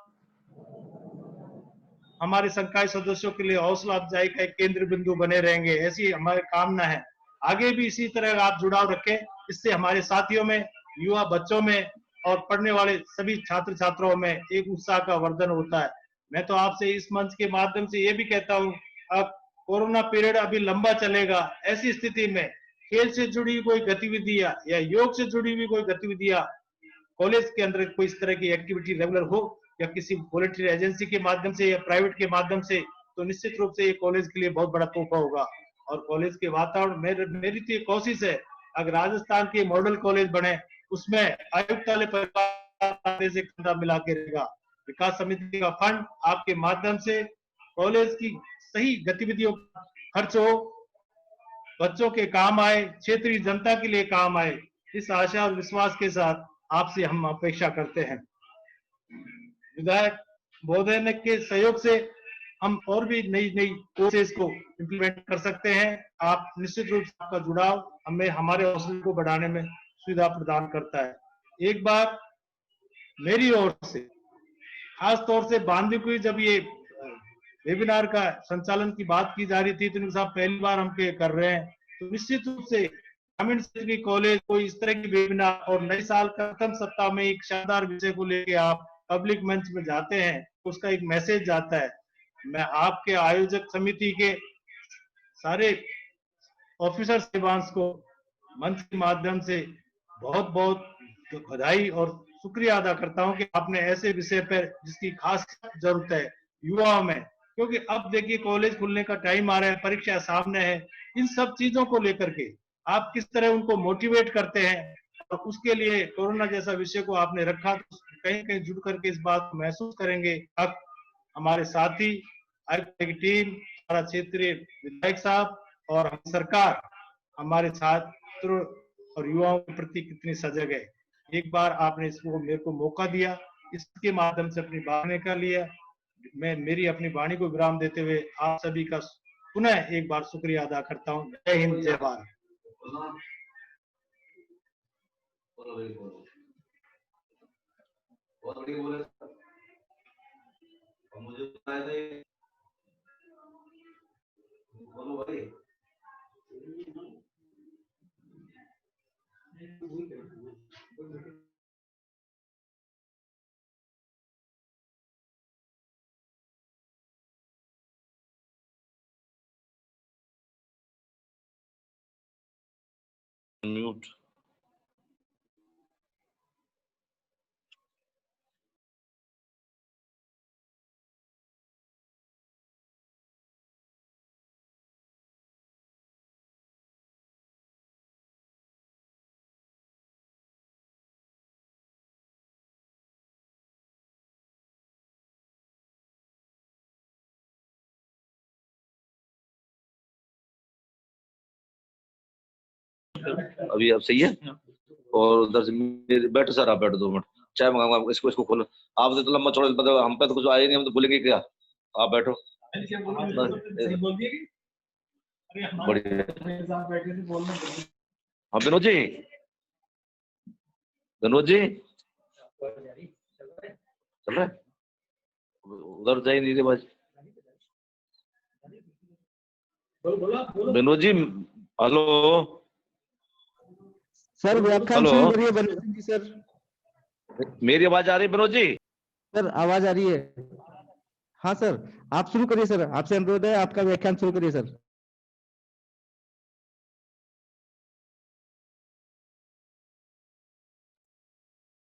हमारे संकाय सदस्यों के लिए हौसला अफजाई का एक केंद्र बिंदु बने रहेंगे, ऐसी हमारी कामना है। आगे भी इसी तरह आप जुड़ाव रखें, इससे हमारे साथियों में, युवा बच्चों में और पढ़ने वाले सभी छात्र छात्राओं में एक उत्साह का वर्धन होता है। मैं तो आपसे इस मंच के माध्यम से ये भी कहता हूँ, अब कोरोना पीरियड अभी लंबा चलेगा, ऐसी स्थिति में खेल से जुड़ी कोई गतिविधियां या योग से जुड़ी हुई कोई गतिविधियां कॉलेज के अंदर कोई इस तरह की एक्टिविटी रेगुलर हो या किसी वॉलंटियर एजेंसी के माध्यम से या प्राइवेट के माध्यम से, तो निश्चित रूप से ये कॉलेज के लिए बहुत बड़ा तोहफा होगा। और कॉलेज के वातावरण मेरी तो ये कोशिश है, अगर राजस्थान के मॉडल कॉलेज बने उसमें आयुक्तालय परिवार से कंधा मिला के रहेगा। विकास समिति का फंड आपके माध्यम से कॉलेज की सही गतिविधियों खर्च हो, बच्चों के काम आए, क्षेत्रीय जनता के लिए काम आए, इस आशा और विश्वास के साथ आपसे हम अपेक्षा करते हैं। विधायक महोदय के सहयोग से हम और भी नई कोर्सेज को इम्प्लीमेंट कर सकते हैं। आप निश्चित रूप से आपका जुड़ाव हमें हमारे हौसले को बढ़ाने में सुविधा प्रदान करता है। एक बार मेरी ओर से खास तौर से बांदीकुई जब ये वेबिनार का संचालन की बात की जा रही थी, तो साहब पहली बार हम कर रहे हैं, तो निश्चित रूप से ग्रामीण क्षेत्र की कॉलेज कोई इस तरह की वेबिनार और नए साल का प्रथम सप्ताह में एक शानदार विषय को लेके आप पब्लिक मंच में जाते हैं, उसका एक मैसेज जाता है। मैं आपके आयोजक समिति के सारे ऑफिसर साहिबान को मंच के माध्यम से बहुत बहुत बधाई और शुक्रिया अदा करता हूं कि आपने ऐसे विषय पर जिसकी खास जरूरत है युवाओं में, क्योंकि अब देखिए कॉलेज खुलने का टाइम आ रहा है, परीक्षा सामने है, इन सब चीजों को लेकर के आप किस तरह उनको मोटिवेट करते हैं, और उसके लिए कोरोना जैसा विषय को आपने रखा, तो कहीं कहीं जुड़ करके इस बात को महसूस करेंगे। अब हमारे साथी, आयुक्त की टीम, हमारा क्षेत्रीय विधायक साहब और हम सरकार हमारे छात्रों और युवाओं के प्रति कितनी सजग है। एक बार आपने इसको मेरे को मौका दिया, इसके माध्यम से अपनी वाणी का लिया। मैं मेरी अपनी वाणी को विराम देते हुए आप सभी का पुनः एक बार शुक्रिया अदा करता हूँ। जय हिंद, जय भारत। मुझे बताया था बोलो भाई। म्यूट। अभी अब सही है। और उधर से बैठो सर, आप बैठो 2 मिनट, चाय मंगाऊंगा। इसको इसको खोलो। आपसे तो लंबा चौड़ा मतलब हम पे तो कुछ आए नहीं, हम तो भूलेंगे क्या। आप बैठो। हाँ विनोद जी, विनोद जी चल रहा है उधर जाए नहीं रे बाज। विनोद जी हेलो सर, व्याख्यान शुरू करिए विनोद जी। सर मेरी आवाज आ रही है विनोद जी? सर आवाज आ रही है। हाँ सर, आप शुरू करिए सर, आपसे अनुरोध है, आपका व्याख्यान शुरू करिए सर।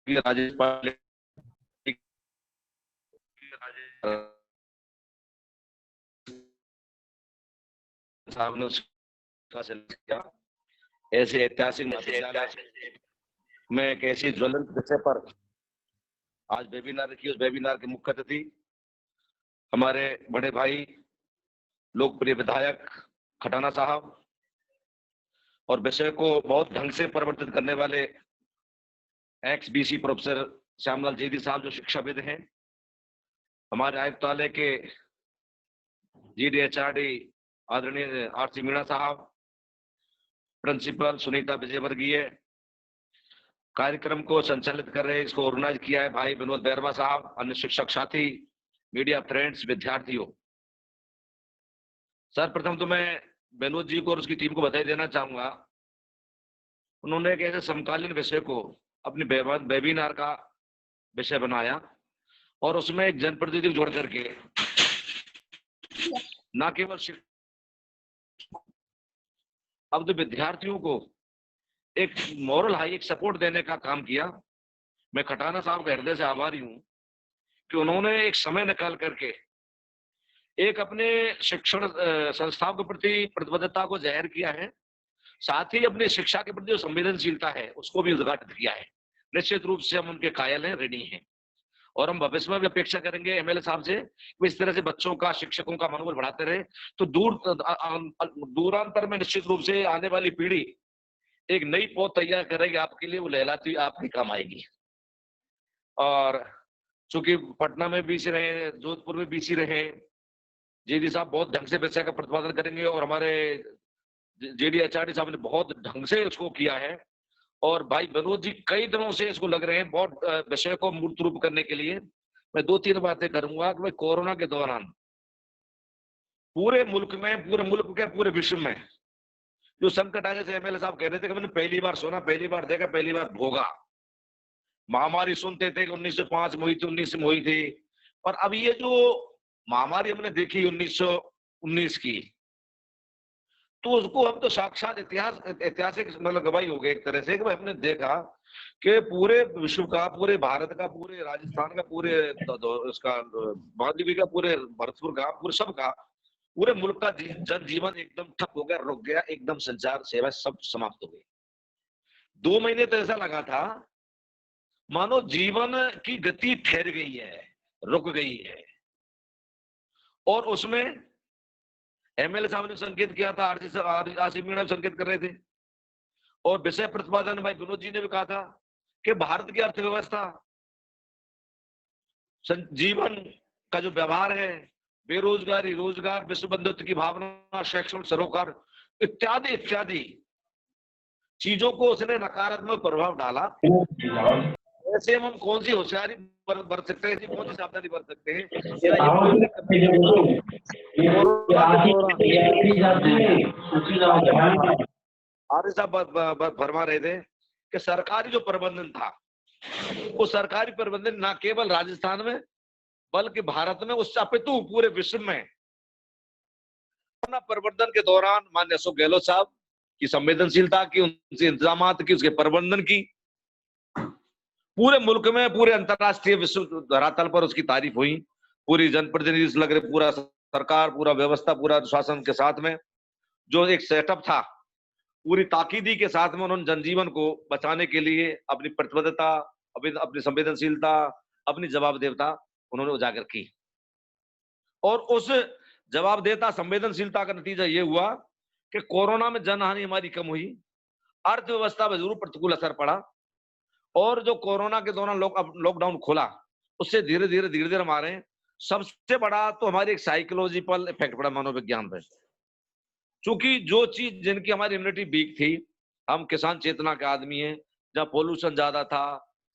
राजेश पायलट साहब ने उसका किया। ऐसे ऐतिहासिक में एक ऐसी ज्वलंत विषय पर आज वेबिनार रखी। उस वेबिनार के मुख्य अतिथि हमारे बड़े भाई लोकप्रिय विधायक खटाना साहब और विषय को बहुत ढंग से परिवर्तित करने वाले एक्स बीसी प्रोफेसर श्यामलाल जेदी साहब जो शिक्षाविद हैं। हमारे आयुक्तालय के GDHRD आदरणीय RC मीणा साहब, प्रिंसिपल सुनीता विजयवर्गीय, कार्यक्रम को संचालित कर रहे, इसको ऑर्गेनाइज किया है भाई विनोद बैरवा साहब, अन्य शिक्षक साथी, मीडिया फ्रेंड्स, विद्यार्थियों। सर प्रथम तो मैं विनोद जी को और उसकी टीम को बधाई देना चाहूंगा। उन्होंने एक ऐसे समकालीन विषय को अपने वेबिनार का विषय बनाया और उसमें एक जनप्रतिनिधि जोड़ करके न केवल अब तो विद्यार्थियों को एक मॉरल हाई, एक सपोर्ट देने का काम किया। मैं खटाना साहब का हृदय से आभारी हूं कि उन्होंने एक समय निकाल करके एक अपने शिक्षण संस्थाओं के प्रति प्रतिबद्धता को जाहिर किया है, साथ ही अपनी शिक्षा के प्रति जो संवेदनशीलता है उसको भी उद्घाटित किया है। निश्चित रूप से हम उनके कायल हैं, ऋणी हैं और हम भविष्य में भी अपेक्षा करेंगे MLA साहब से कि इस तरह से बच्चों का, शिक्षकों का मनोबल बढ़ाते रहे तो दूरांतर में निश्चित रूप से आने वाली पीढ़ी एक नई पौध तैयार करेगी आपके लिए, वो लहलाती आपके काम आएगी। और चूंकि पटना में BC रहे, जोधपुर में BC रहे, जेडी साहब बहुत ढंग से विषय का प्रतिपादन करेंगे और हमारे JDHRD साहब ने बहुत ढंग से उसको किया है। और भाई विनोद जी कई दिनों से इसको लग रहे हैं बहुत विषय को मूर्त रूप करने के लिए। मैं 2-3 बातें करूंगा कि भाई कोरोना के दौरान पूरे मुल्क में, पूरे विश्व में जो संकट आने से MLA साहब कह रहे थे कि मैंने पहली बार सुना, पहली बार देखा, पहली बार भोगा। महामारी सुनते थे कि 1905 में हुई थी, 19 में हुई थी, और अब ये जो महामारी हमने देखी 1919 की, तो उसको हम तो साक्षात ऐतिहासिक मतलब गवाही हो गई एक तरह से कि भाई हमने देखा कि पूरे विश्व का, पूरे भारत का, पूरे राजस्थान का, पूरे उसका मालदीव का, पूरे भरतपुर का, पूरे सब का, पूरे मुल्क का जनजीवन एकदम ठप हो गया, रुक गया, एकदम संचार सेवा सब समाप्त हो गई। 2 महीने तो ऐसा लगा था मानो जीवन की गति ठहर गई है, रुक गई है। और उसमें एमएलए साहब ने संकेत किया था, आरसी मीणा संकेत कर रहे थे, और विषय प्रतिपादन भाई विनोद जी ने भी कहा था कि भारत की अर्थव्यवस्था, जीवन का जो व्यवहार है, बेरोजगारी, रोजगार, विश्व बंधुत्व की भावना, शैक्षणिक सरोकार इत्यादि इत्यादि चीजों को उसने नकारात्मक प्रभाव डाला। ऐसे हम कौन सी होशियारी बरत सकते हैं, कौन सी सावधानी बरत सकते हैं? आर्य साहब फरमा रहे थे कि सरकारी जो प्रबंधन था, वो सरकारी प्रबंधन न केवल राजस्थान में बल्कि भारत में, उससे अपितु पूरे विश्व में प्रबंधन के दौरान माननीय अशोक गहलोत साहब की संवेदनशीलता की, उनसे इंतजाम की, उसके प्रबंधन की पूरे मुल्क में, पूरे अंतरराष्ट्रीय विश्व धरातल पर उसकी तारीफ हुई। पूरी जनप्रतिनिधि से लग रहे, पूरा सरकार, पूरा व्यवस्था, पूरा शासन के साथ में जो एक सेटअप था, पूरी ताकीदी के साथ में उन्होंने जनजीवन को बचाने के लिए अपनी प्रतिबद्धता, अपनी संवेदनशीलता, अपनी जवाबदेहता उन्होंने उजागर की। और उस जवाबदेहता, संवेदनशीलता का नतीजा ये हुआ कि कोरोना में जनहानि हमारी कम हुई, अर्थव्यवस्था पर जरूर प्रतिकूल असर पड़ा, और जो कोरोना के दौरान लॉकडाउन खोला, उससे धीरे धीरे हमारे सबसे बड़ा तो हमारी एक साइकोलॉजिकल इफेक्ट पड़ा मनोविज्ञान पे। क्योंकि जो चीज जिनकी हमारी इम्यूनिटी वीक थी, हम किसान चेतना के आदमी हैं, जहाँ पोल्यूशन ज्यादा था,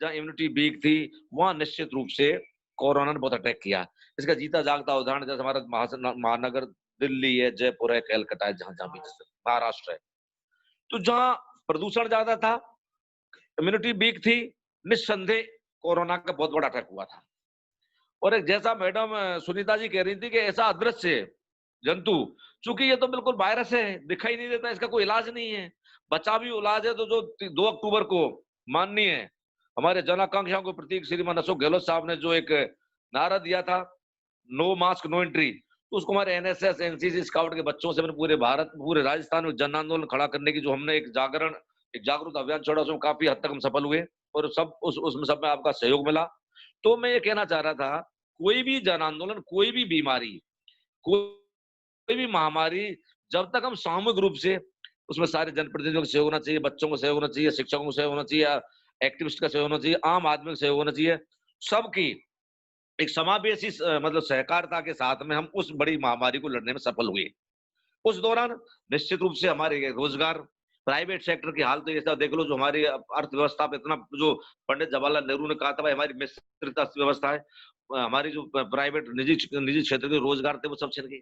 जहाँ इम्यूनिटी वीक थी, वहां निश्चित रूप से कोरोना ने बहुत अटैक किया। इसका जीता जागता उदाहरण जैसे हमारा महानगर दिल्ली है, जयपुर है, कलकत्ता है, जहां भी महाराष्ट्र है, तो जहाँ प्रदूषण ज्यादा था, इम्यूनिटी वीक थी, निस्संदेह कोरोना का बहुत बड़ा अटैक हुआ था। और एक जैसा मैडम सुनीता जी कह रही थी कि ऐसा अदृश्य जंतु, चूंकि ये तो बिल्कुल वायरस है, दिखाई नहीं देता, इसका कोई इलाज नहीं है, बचावी इलाज है। तो जो 2 अक्टूबर को माननीय हमारे जन आकांक्षाओं के प्रतीक श्रीमान अशोक गहलोत साहब ने जो एक नारा दिया था, नो मास्क नो एंट्री, तो उसको हमारे एनएसएस, एनसीसी, स्काउट के बच्चों से पूरे भारत, पूरे राजस्थान में जन आंदोलन खड़ा करने की जो हमने एक जागरूकता अभियान छोड़ा, उसमें काफी हद तक हम सफल हुए, और उसमें सब में आपका सहयोग मिला। तो मैं ये कहना चाह रहा था, कोई भी जन आंदोलन, कोई भी बीमारी, कोई भी महामारी, जब तक हम सामूहिक रूप से उसमें सारे जनप्रतिनिधियों का सहयोग होना चाहिए, बच्चों को सहयोग होना चाहिए, शिक्षकों को सहयोग होना चाहिए, एक्टिविस्ट का सहयोग होना चाहिए, आम आदमी का सहयोग होना चाहिए, सबकी एक समावेशी मतलब सहकारिता के साथ में हम उस बड़ी महामारी को लड़ने में सफल हुए। उस दौरान निश्चित रूप से हमारे रोजगार, प्राइवेट सेक्टर की हालत ऐसा देख लो, जो हमारी अर्थव्यवस्था पे इतना, जो पंडित जवाहरलाल नेहरू ने कहा था, भाई हमारी मिश्रित अर्थव्यवस्था है, हमारी जो प्राइवेट निजी क्षेत्र के रोजगार थे वो सब छिन गए।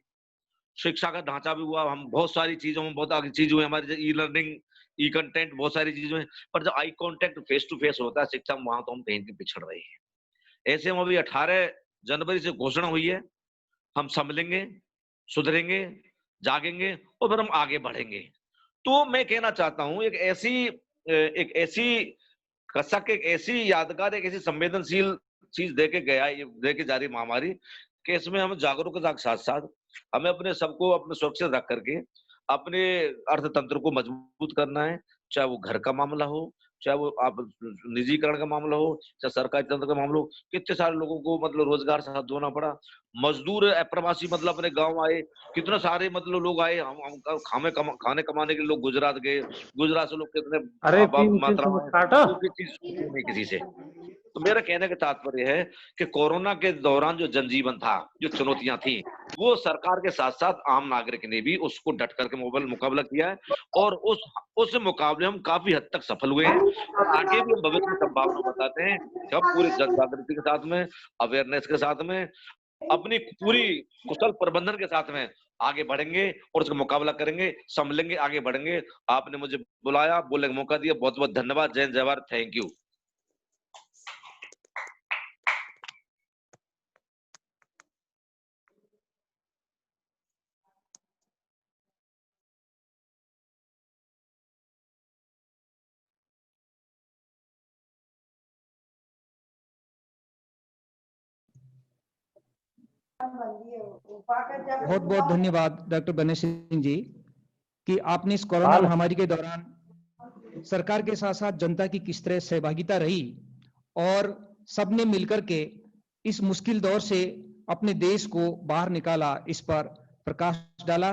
शिक्षा का ढांचा भी हुआ, हम बहुत सारी चीजों में बहुत आगे चीज हुई, हमारी ई लर्निंग, ई कंटेंट, बहुत सारी चीजें हैं, पर जब I contact face to face होता है शिक्षा में, वहां तो हम कहीं पिछड़ रहे हैं। ऐसे में अभी 18 जनवरी से घोषणा हुई है, हम संभलेंगे, सुधरेंगे, जागेंगे और फिर हम आगे बढ़ेंगे। तो मैं कहना चाहता हूं, एक ऐसी कसक, एक ऐसी यादगार, एक ऐसी संवेदनशील चीज देके जा रही महामारी, कि इसमें हम जागरूकता के साथ साथ हमें अपने सबको अपने सुरक्षित रख करके अपने अर्थतंत्र को मजबूत करना है, चाहे वो घर का मामला हो, चाहे वो आप निजीकरण का मामला हो, चाहे सरकारी तंत्र का मामला हो। कितने सारे लोगों को मतलब रोजगार से हाथ धोना पड़ा, मजदूर अप्रवासी मतलब अपने गांव आए, कितने सारे मतलब लोग आए, हम खाने कमाने के लिए लोग गुजरात गए, गुजरात से लोग कितने मात्रा में किसी से। तो मेरा कहने का तात्पर्य है कि कोरोना के दौरान जो जनजीवन था, जो चुनौतियां थी, वो सरकार के साथ साथ आम नागरिक ने भी उसको डट करके मुकाबला किया है, और उस मुकाबले हम काफी हद तक सफल हुए हैं, और आगे भी हम भविष्य की संभावना बताते हैं कि हम पूरे जन जागृति के साथ में, अवेयरनेस के साथ में, अपनी पूरी कुशल प्रबंधन के साथ में आगे बढ़ेंगे और उसका मुकाबला करेंगे, संभलेंगे, आगे बढ़ेंगे। आपने मुझे बुलाया, बोलने का मौका दिया, बहुत बहुत धन्यवाद। जय जवाहर, थैंक यू। बहुत बहुत धन्यवाद डॉक्टर बने सिंह जी कि आपने इस कोरोना महामारी के दौरान सरकार के साथ साथ जनता की किस तरह सहभागिता रही और सबने मिलकर के इस मुश्किल दौर से अपने देश को बाहर निकाला, इस पर प्रकाश डाला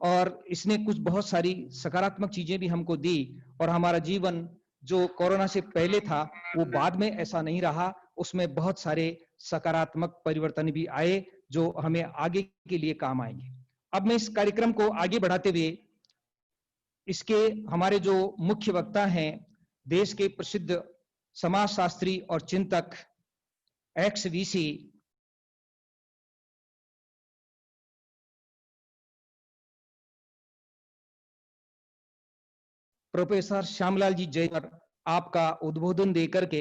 और इसने कुछ बहुत सारी सकारात्मक चीजें भी हमको दी और हमारा जीवन जो कोरोना से पहले था वो बाद में ऐसा नहीं रहा, उसमें बहुत सारे सकारात्मक परिवर्तन भी आए जो हमें आगे के लिए काम आएंगे। अब मैं इस कार्यक्रम को आगे बढ़ाते हुए इसके हमारे जो मुख्य वक्ता हैं, देश के प्रसिद्ध समाजशास्त्री और चिंतक एक्स वीसी प्रोफेसर श्यामलाल जी जयवर आपका उद्बोधन देकर के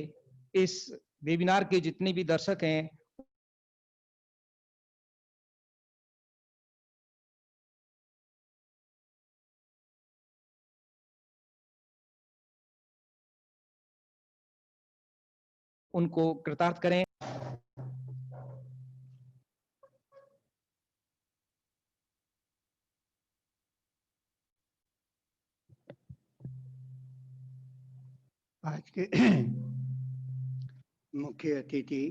इस वेबिनार के जितने भी दर्शक हैं उनको कृतार्थ करें। आज के मुख्य अतिथि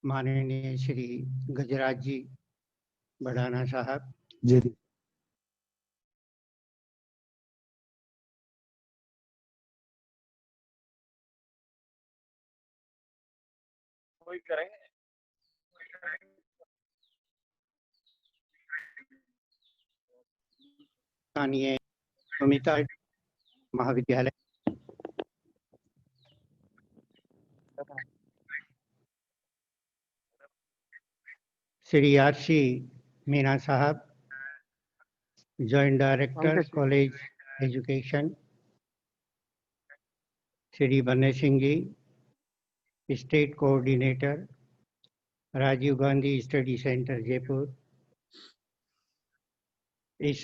माननीय श्री गजराज जी बढ़ाना साहब, जी कोई करेंगे स्थानीय अमिता महाविद्यालय, Shri R C Meena sahab, joint director college education, Shri Banne Singh ji, state coordinator Rajiv Gandhi study centre Jaipur. इस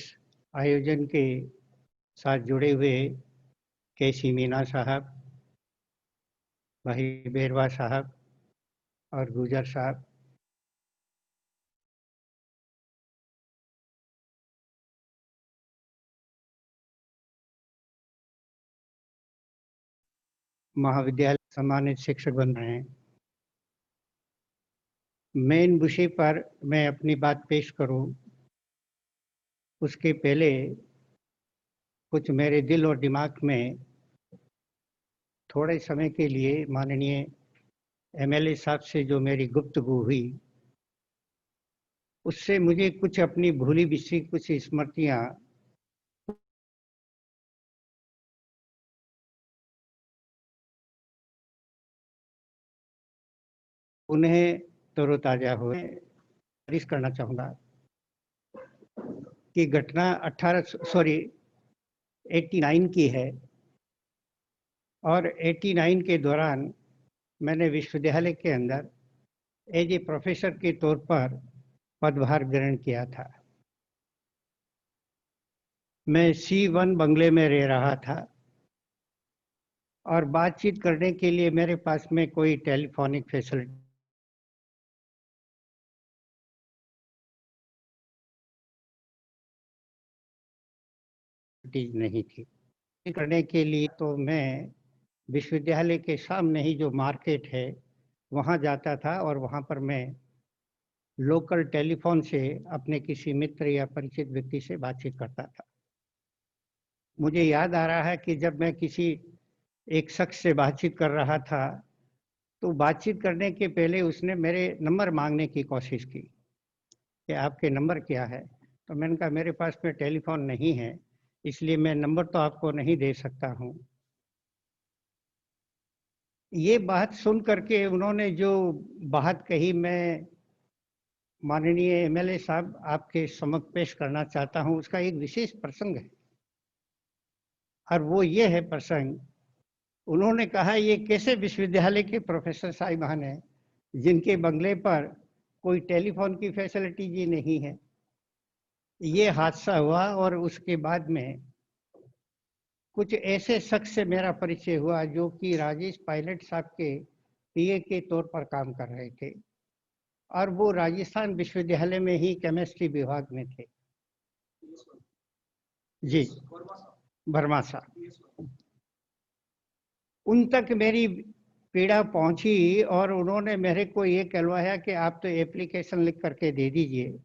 आयोजन के साथ जुड़े हुए केसी मीना साहब, भाई बेरवा साहब और गुजर साहब, महाविद्यालय सम्मानित शिक्षक बन रहे हैं। मेन विषय पर मैं अपनी बात पेश करूं उसके पहले कुछ मेरे दिल और दिमाग में थोड़े समय के लिए माननीय एमएलए साहब से जो मेरी गुफ्तगू हुई उससे मुझे कुछ अपनी भूली बिसरी कुछ स्मृतियां उन्हें तरोताजा हुए गुजारिश करना चाहूँगा कि घटना 89 की है और 89 के दौरान मैंने विश्वविद्यालय के अंदर एज ए प्रोफेसर के तौर पर पदभार ग्रहण किया था। मैं C1 बंगले में रह रहा था और बातचीत करने के लिए मेरे पास में कोई टेलीफोनिक फैसिलिटी नहीं थी। करने के लिए तो मैं विश्वविद्यालय के सामने ही जो मार्केट है वहाँ जाता था और वहाँ पर मैं लोकल टेलीफोन से अपने किसी मित्र या परिचित व्यक्ति से बातचीत करता था। मुझे याद आ रहा है कि जब मैं किसी एक शख्स से बातचीत कर रहा था तो बातचीत करने के पहले उसने मेरे नंबर मांगने की कोशिश की कि आपके नंबर क्या है। तो मैंने कहा मेरे पास में टेलीफोन नहीं है इसलिए मैं नंबर तो आपको नहीं दे सकता हूँ। ये बात सुन करके उन्होंने जो बात कही मैं माननीय एमएलए साहब आपके समक्ष पेश करना चाहता हूँ। उसका एक विशेष प्रसंग है और वो ये है प्रसंग, उन्होंने कहा ये कैसे विश्वविद्यालय के प्रोफेसर साहिबान हैं जिनके बंगले पर कोई टेलीफोन की फैसिलिटी जी नहीं है। ये हादसा हुआ और उसके बाद में कुछ ऐसे शख्स से मेरा परिचय हुआ जो कि राजेश पायलट साहब के पीए के तौर पर काम कर रहे थे और वो राजस्थान विश्वविद्यालय में ही केमिस्ट्री विभाग में थे। जी वर्मा साहब, उन तक मेरी पीड़ा पहुंची और उन्होंने मेरे को ये कहलवाया कि आप तो एप्लीकेशन लिख करके दे दीजिए।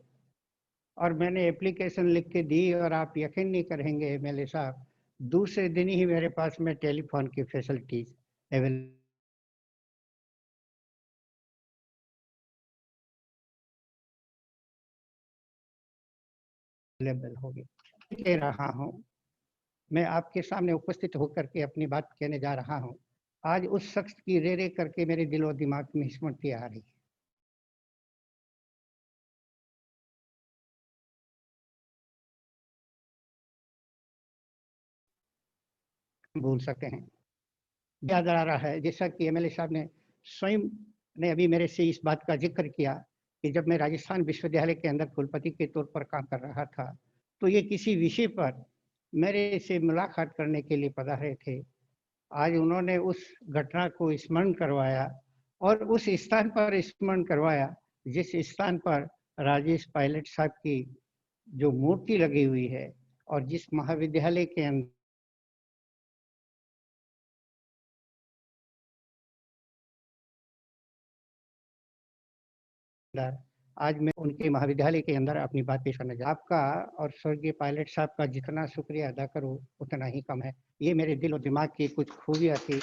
और मैंने एप्लीकेशन लिख के दी और आप यकीन नहीं करेंगे एमएलए साहब, दूसरे दिन ही मेरे पास में टेलीफोन की फैसिलिटीज अवेलेबल हो गई। कह रहा हूँ, मैं आपके सामने उपस्थित होकर के अपनी बात कहने जा रहा हूँ। आज उस शख्स की रे रे करके मेरे दिलो दिमाग में स्मृति आ रही है। भूल सकते हैं। याद आ रहा है, जैसा कि एमएलए साहब ने स्वयं ने अभी मेरे से इस बात का जिक्र किया कि जब मैं राजस्थान विश्वविद्यालय के अंदर कुलपति के तौर पर काम कर रहा था, तो ये किसी विषय पर मेरे से मुलाकात करने के लिए पधारे थे। आज उन्होंने उस घटना को स्मरण करवाया और उस स्थान पर स्मरण करवाया जिस स्थान पर राजेश पायलट साहब की जो मूर्ति लगी हुई है और जिस महाविद्यालय के अंदर आज मैं उनके महाविद्यालय के अंदर अपनी बात पेश करने जा। आपका और स्वर्गीय पायलट साहब का जितना शुक्रिया अदा करूं उतना ही कम है। ये मेरे दिल और दिमाग की कुछ खूबियां थी।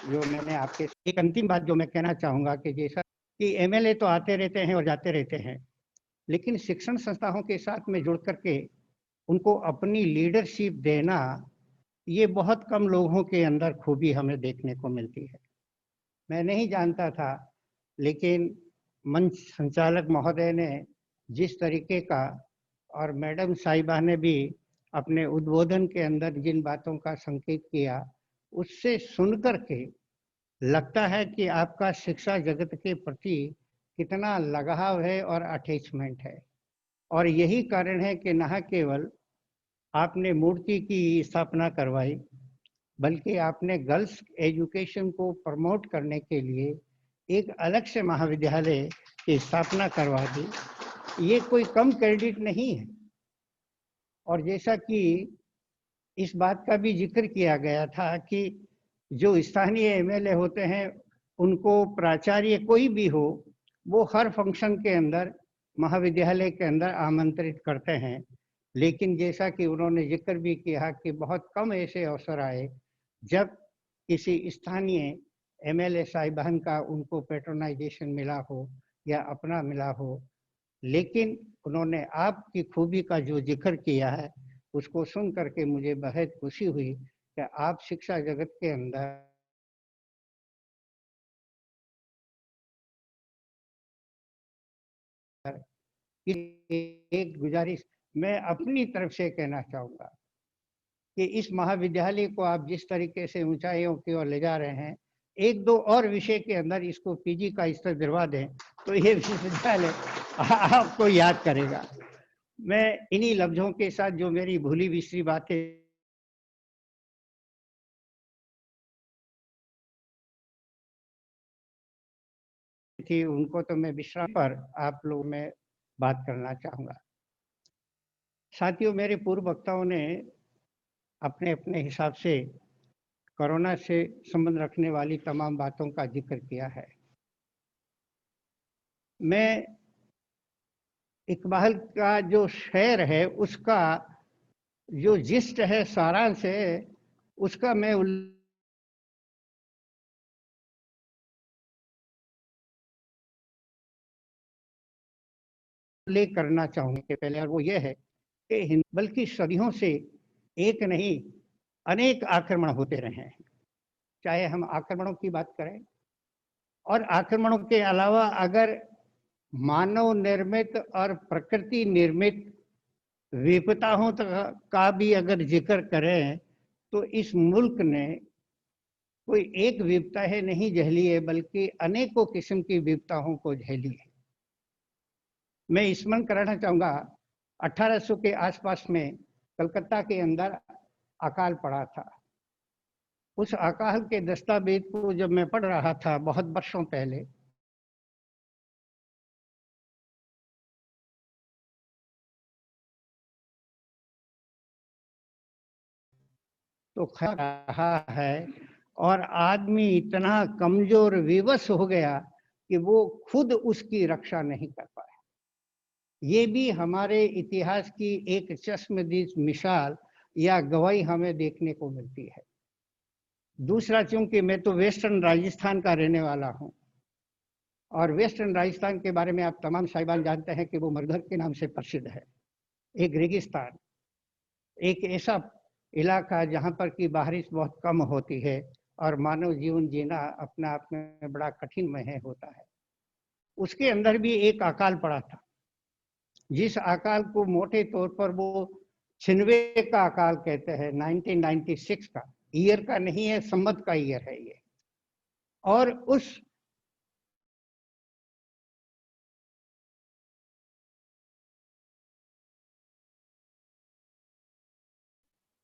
जो मैंने आपके एक अंतिम बात जो मैं कहना चाहूंगा कि जैसा कि एमएलए तो आते रहते हैं और जाते रहते हैं, लेकिन शिक्षण संस्थाओं के साथ में जुड़ करके उनको अपनी लीडरशिप देना, ये बहुत कम लोगों के अंदर खूबी हमें देखने को मिलती है। मैं नहीं जानता था, लेकिन मंच संचालक महोदय ने जिस तरीके का और मैडम साहिबा ने भी अपने उद्बोधन के अंदर जिन बातों का संकेत किया, उससे सुनकर के लगता है कि आपका शिक्षा जगत के प्रति कितना लगाव है और अटैचमेंट है। और यही कारण है कि न केवल आपने मूर्ति की स्थापना करवाई, बल्कि आपने गर्ल्स एजुकेशन को प्रमोट करने के लिए एक अलग से महाविद्यालय की स्थापना करवा दी। ये कोई कम क्रेडिट नहीं है। और जैसा कि इस बात का भी जिक्र किया गया था कि जो स्थानीय एमएलए होते हैं उनको प्राचार्य कोई भी हो, वो हर फंक्शन के अंदर महाविद्यालय के अंदर आमंत्रित करते हैं। लेकिन जैसा कि उन्होंने जिक्र भी किया कि बहुत कम ऐसे अवसर आए जब किसी स्थानीय एमएलए साहिबान का उनको पैट्रोनाइजेशन मिला हो या अपना मिला हो। लेकिन उन्होंने आपकी खूबी का जो जिक्र किया है उसको सुन करके मुझे बेहद खुशी हुई कि आप शिक्षा जगत के अंदर एक गुजारिश मैं अपनी तरफ से कहना चाहूँगा कि इस महाविद्यालय को आप जिस तरीके से ऊंचाइयों की ओर ले जा रहे हैं, एक दो और विषय के अंदर इसको पीजी का स्तर दिलवा दें तो ये विश्वविद्यालय आपको याद करेगा। मैं इन्हीं लफ्जों के साथ जो मेरी भूली बिसरी बातें थी उनको तो मैं विश्राम पर आप लोग में बात करना चाहूँगा। साथियों, मेरे पूर्व वक्ताओं ने अपने अपने हिसाब से कोरोना से संबंध रखने वाली तमाम बातों का जिक्र किया है। मैं इकबाल का जो शेर है उसका जो जिस्ट है, सारांश है, उसका मैं उल्लेख करना चाहूँगा कि पहले, और वो ये है कि बल्कि सदियों से एक नहीं अनेक आक्रमण होते रहे हैं। चाहे हम आक्रमणों की बात करें और आक्रमणों के अलावा अगर मानव निर्मित और प्रकृति निर्मित विपदाओं का भी अगर जिक्र करें तो इस मुल्क ने कोई एक विपदा है नहीं झेली है, बल्कि अनेकों किस्म की विपदाओं को झेली है। मैं स्मरण कराना चाहूँगा 1800 के आसपास में कलकत्ता के अंदर अकाल पड़ा था। उस अकाल के दस्तावेज को जब मैं पढ़ रहा था बहुत वर्षों पहले, तो खा रहा है और आदमी इतना कमजोर विवश हो गया कि वो खुद उसकी रक्षा नहीं कर पाया। ये भी हमारे इतिहास की एक चश्मदीद मिसाल या गवाही हमें देखने को मिलती है। दूसरा, चूंकि मैं तो वेस्टर्न राजस्थान का रहने वाला हूँ और वेस्टर्न राजस्थान के बारे में आप तमाम साहिबान जानते हैं कि वो मरघर के नाम से प्रसिद्ध है। एक रेगिस्तान, एक ऐसा इलाका जहाँ पर की बारिश बहुत कम होती है और मानव जीवन जीना अपने आप में बड़ा कठिनमय होता है। उसके अंदर भी एक अकाल पड़ा था, जिस अकाल को मोटे तौर पर वो 96 का अकाल कहते हैं, 1996 का, ईयर का नहीं है, संवत का ईयर है ये। और उस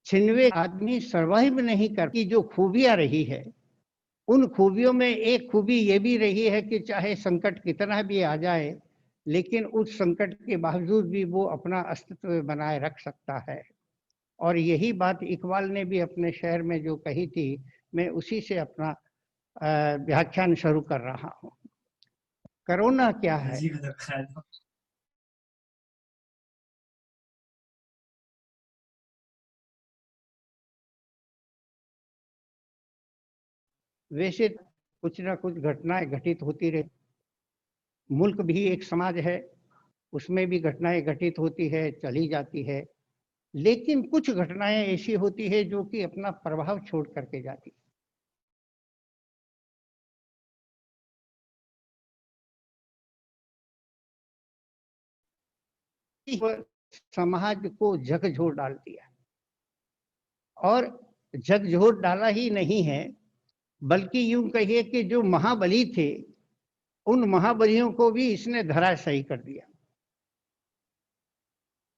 छिनवे आदमी सरवाइव नहीं कर की जो खूबियां रही है, उन खूबियों में एक खूबी ये भी रही है कि चाहे संकट कितना भी आ जाए, लेकिन उस संकट के बावजूद भी वो अपना अस्तित्व बनाए रख सकता है। और यही बात इकबाल ने भी अपने शहर में जो कही थी, मैं उसी से अपना व्याख्यान शुरू कर रहा हूँ। कोरोना क्या है? वैसे कुछ ना कुछ घटनाएं घटित होती रही। मुल्क भी एक समाज है, उसमें भी घटनाएं घटित होती है, चली जाती है, लेकिन कुछ घटनाएं ऐसी होती है जो कि अपना प्रभाव छोड़ करके जाती है। समाज को झकझोर डाल दिया, और झकझोर डाला ही नहीं है, बल्कि यूं कहिए कि जो महाबली थे, उन महाबलियों को भी इसने धराशायी कर दिया।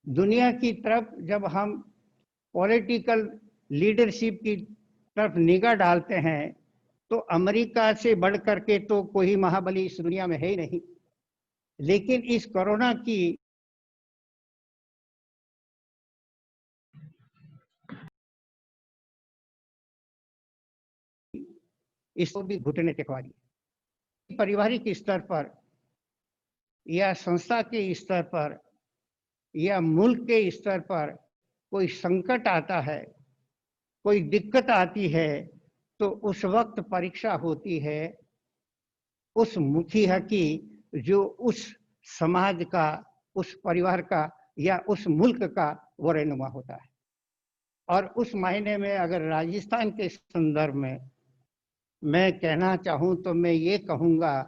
दुनिया की तरफ जब हम पॉलिटिकल लीडरशिप की तरफ निगाह डालते हैं, तो अमेरिका से बढ़ करके तो कोई महाबली इस दुनिया में है ही नहीं। लेकिन इस कोरोना की इसको भी घुटने टेकवा दिए। पारिवारिक स्तर पर या संस्था के स्तर पर या मुल्क के स्तर पर कोई संकट आता है, कोई दिक्कत आती है, तो उस वक्त परीक्षा होती है उस मुखिया की जो उस समाज का, उस परिवार का या उस मुल्क का वो रहनुमा होता है। और उस मायने में अगर राजस्थान के संदर्भ में मैं कहना चाहूँ तो मैं ये कहूँगा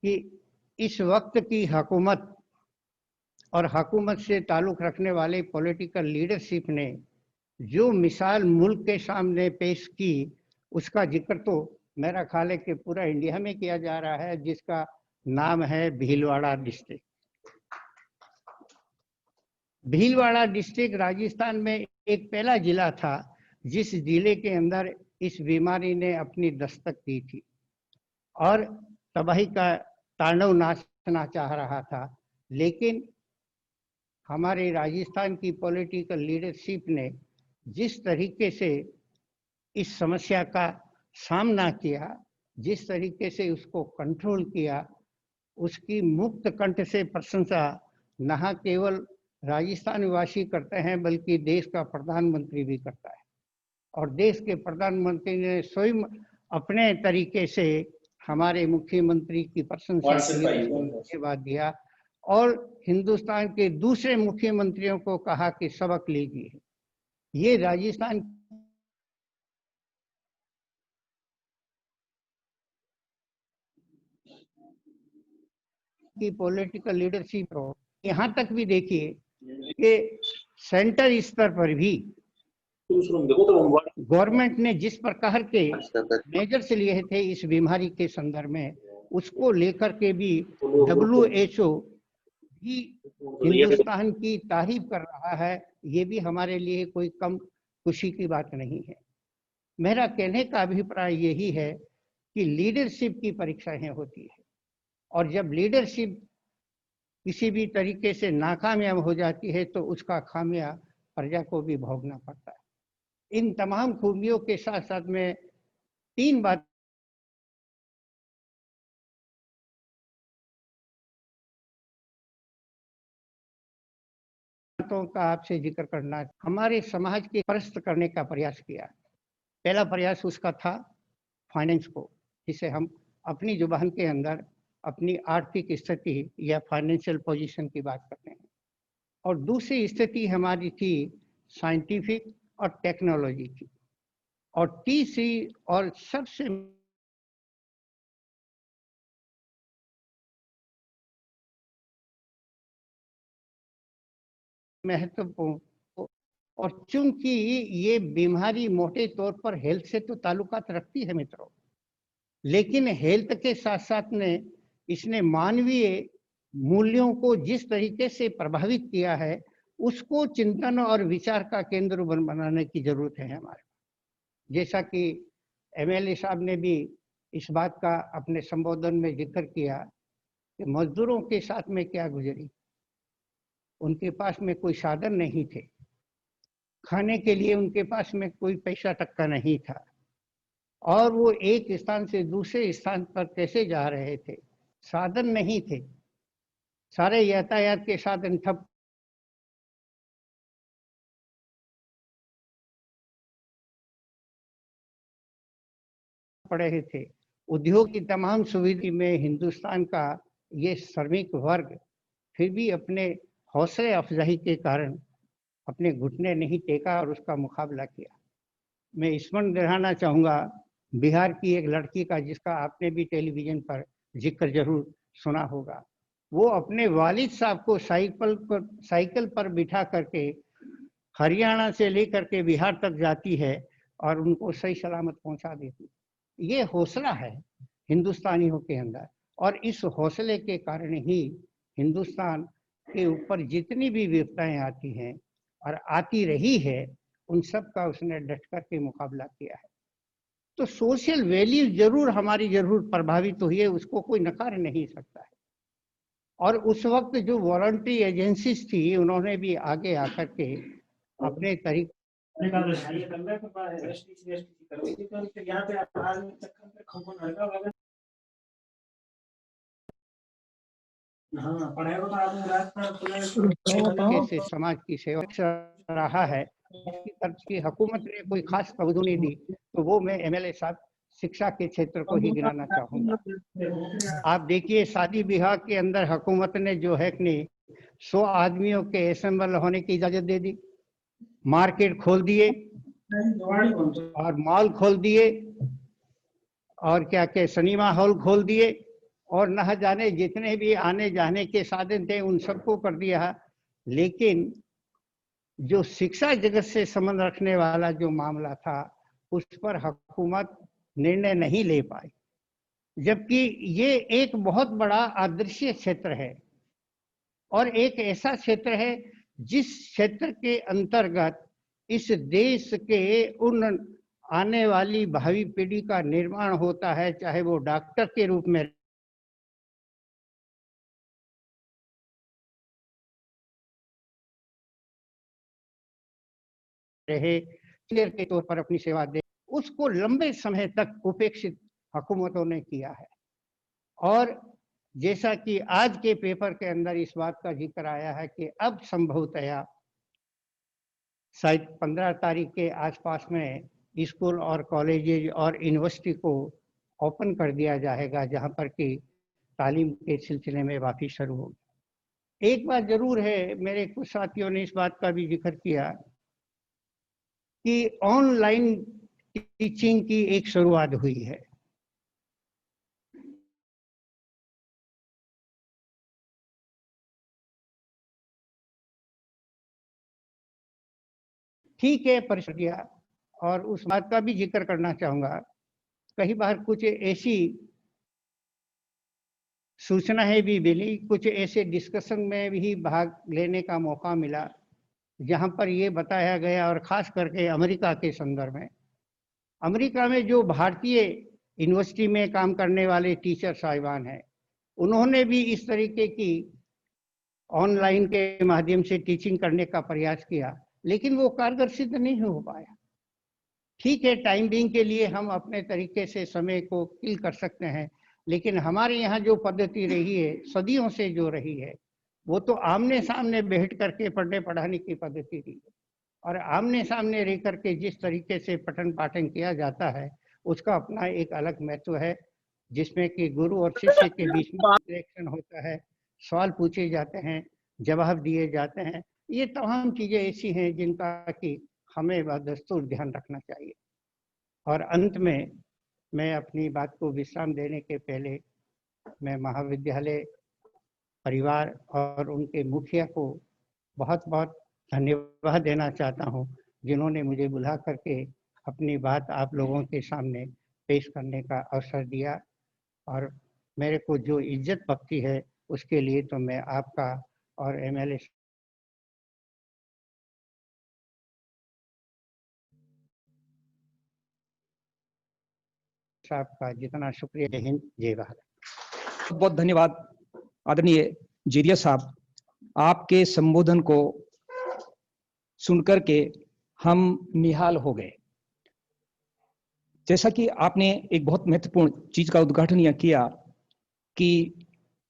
कि इस वक्त की हुकूमत और हुकूमत से ताल्लुक़ रखने वाले पॉलिटिकल लीडरशिप ने जो मिसाल मुल्क के सामने पेश की, उसका जिक्र तो मेरा ख्याल है कि पूरा इंडिया में किया जा रहा है, जिसका नाम है भीलवाड़ा डिस्ट्रिक्ट। भीलवाड़ा डिस्ट्रिक्ट राजस्थान में एक पहला जिला था जिस जिले के अंदर इस बीमारी ने अपनी दस्तक दी थी और तबाही का तांडव नाचना चाह रहा था। लेकिन हमारे राजस्थान की पॉलिटिकल लीडरशिप ने जिस तरीके से इस समस्या का सामना किया, जिस तरीके से उसको कंट्रोल किया, उसकी मुक्त कंठ से प्रशंसा न केवल राजस्थान निवासी करते हैं बल्कि देश का प्रधानमंत्री भी करता है। और देश के प्रधानमंत्री ने स्वयं अपने तरीके से हमारे मुख्यमंत्री की प्रशंसा की, धन्यवाद दिया और हिंदुस्तान के दूसरे मुख्यमंत्रियों को कहा कि सबक लीजिए। ये राजस्थान की पॉलिटिकल लीडरशिप हो। यहाँ तक भी देखिए कि सेंटर स्तर पर भी गवर्नमेंट ने जिस प्रकार के मेजर्स लिए थे इस बीमारी के संदर्भ में, उसको लेकर के भी WHO भी हिंदुस्तान की तारीफ कर रहा है। ये भी हमारे लिए कोई कम खुशी की बात नहीं है। मेरा कहने का अभिप्राय यही है कि लीडरशिप की परीक्षाएं होती है और जब लीडरशिप किसी भी तरीके से नाकामयाब हो जाती है तो उसका खामिया प्रजा को भी भोगना पड़ता है। इन तमाम खूबियों के साथ साथ में 3 बात का आपसे जिक्र करना, हमारे समाज के परस्त करने का प्रयास किया। पहला प्रयास उसका था फाइनेंस को, जिसे हम अपनी जुबान के अंदर अपनी आर्थिक स्थिति या फाइनेंशियल पोजीशन की बात करते हैं। और दूसरी स्थिति हमारी थी साइंटिफिक और टेक्नोलॉजी की। और तीसरी और सबसे महत्वपूर्ण, और चूंकि ये बीमारी मोटे तौर पर हेल्थ से तो ताल्लुकात रखती है मित्रों, लेकिन हेल्थ के साथ साथ में इसने मानवीय मूल्यों को जिस तरीके से प्रभावित किया है, उसको चिंतन और विचार का केंद्र बनाने की जरूरत है हमारे। जैसा कि एमएलए साहब ने भी इस बात का अपने संबोधन में जिक्र किया कि मजदूरों के साथ में क्या गुजरी, उनके पास में कोई साधन नहीं थे, खाने के लिए उनके पास में कोई पैसा टक्का नहीं था, और वो एक स्थान से दूसरे स्थान पर कैसे जा रहे थे, साधन नहीं थे, सारे यातायात के साधन ठप पड़े थे। उद्योग की तमाम सुविधा में हिंदुस्तान का ये श्रमिक वर्ग फिर भी अपने हौसले अफजाई के कारण अपने घुटने नहीं टेका और उसका मुकाबला किया। मैं स्मरण दिलाना चाहूँगा बिहार की एक लड़की का, जिसका आपने भी टेलीविजन पर जिक्र जरूर सुना होगा। वो अपने वालिद साहब को साइकिल पर बिठा करके हरियाणा से लेकर के बिहार तक जाती है और उनको सही सलामत पहुंचा देती। ये हौसला है हिंदुस्तानियों के अंदर, और इस हौसले के कारण ही हिंदुस्तान के ऊपर जितनी भी विपदाएं आती हैं और आती रही है, उन सब का उसने डट कर के मुकाबला किया है। तो सोशल वैल्यू जरूर हमारी जरूर प्रभावित हुई है, उसको कोई नकार नहीं सकता है। और उस वक्त जो वॉलंटरी एजेंसीज थी, उन्होंने भी आगे आकर के अपने तरीके से समाज की सेवा रहा है, जिसकी तरफ की हुकूमत ने कोई खास तवज्जो नहीं दी, तो वो मैं एमएलए साहब शिक्षा के क्षेत्र को ही गिनाना चाहूंगा। आप देखिए शादी विवाह के अंदर हुकूमत ने जो है कि 100 आदमियों के असेंबल होने की इजाजत दे दी, मार्केट खोल दिए और मॉल खोल दिए, और क्या क्या सिनेमा हॉल खोल दिए, और न जाने जितने भी आने जाने के साधन थे उन सबको कर दिया। लेकिन जो शिक्षा जगत से संबंध रखने वाला जो मामला था, उस पर हुकूमत निर्णय नहीं ले पाई, जबकि ये एक बहुत बड़ा आदर्शीय क्षेत्र है और एक ऐसा क्षेत्र है जिस क्षेत्र के अंतर्गत इस देश के उन आने वाली भावी पीढ़ी का निर्माण होता है, चाहे वो डॉक्टर के रूप में रहे, क्लियर के तौर पर अपनी सेवा दे, उसको लंबे समय तक उपेक्षित हुकूमतों ने किया है। और जैसा कि आज के पेपर के अंदर इस बात का जिक्र आया है कि अब संभवतया शायद 15 तारीख के आसपास में स्कूल और कॉलेजेज और यूनिवर्सिटी को ओपन कर दिया जाएगा, जहां पर कि तालीम के सिलसिले में वापसी शुरू होगी। एक बात जरूर है, मेरे कुछ साथियों ने इस बात का भी जिक्र किया कि ऑनलाइन टीचिंग की एक शुरुआत हुई है। ठीक है, परिषदिया, और उस बात का भी जिक्र करना चाहूंगा, कई बार कुछ ऐसी सूचनाएं भी मिली, कुछ ऐसे डिस्कशन में भी भाग लेने का मौका मिला, जहां पर ये बताया गया, और खास करके अमेरिका के संदर्भ में, अमेरिका में जो भारतीय यूनिवर्सिटी में काम करने वाले टीचर साहिबान हैं, उन्होंने भी इस तरीके की ऑनलाइन के माध्यम से टीचिंग करने का प्रयास किया, लेकिन वो कारगर सिद्ध नहीं हो पाया। ठीक है, टाइम बिंग के लिए हम अपने तरीके से समय को किल कर सकते हैं, लेकिन हमारे यहाँ जो पद्धति रही है, सदियों से जो रही है, वो तो आमने सामने बैठ करके पढ़ने पढ़ाने की पद्धति रही है। और आमने सामने रह करके जिस तरीके से पठन पाठन किया जाता है, उसका अपना एक अलग महत्व है, जिसमें कि गुरु और शिष्य के बीच में इंटरेक्शन होता है, सवाल पूछे जाते हैं, जवाब दिए जाते हैं। ये तमाम चीजें ऐसी हैं जिनका कि हमें बदस्तूर ध्यान रखना चाहिए। और अंत में मैं अपनी बात को विश्राम देने के पहले मैं महाविद्यालय परिवार और उनके मुखिया को बहुत बहुत धन्यवाद देना चाहता हूं, जिन्होंने मुझे बुला करके अपनी बात आप लोगों के सामने पेश करने का अवसर दिया। और मेरे को जो इज्जत बख्शी है उसके लिए तो मैं आपका और एमएलए साहब का जितना शुक्रिया। जय हिंद, जय भारत। बहुत बहुत धन्यवाद आदरणीय जेदिया साहब। आपके संबोधन को सुनकर के हम निहाल हो गए। जैसा कि आपने एक बहुत महत्वपूर्ण चीज का उद्घाटन यह किया कि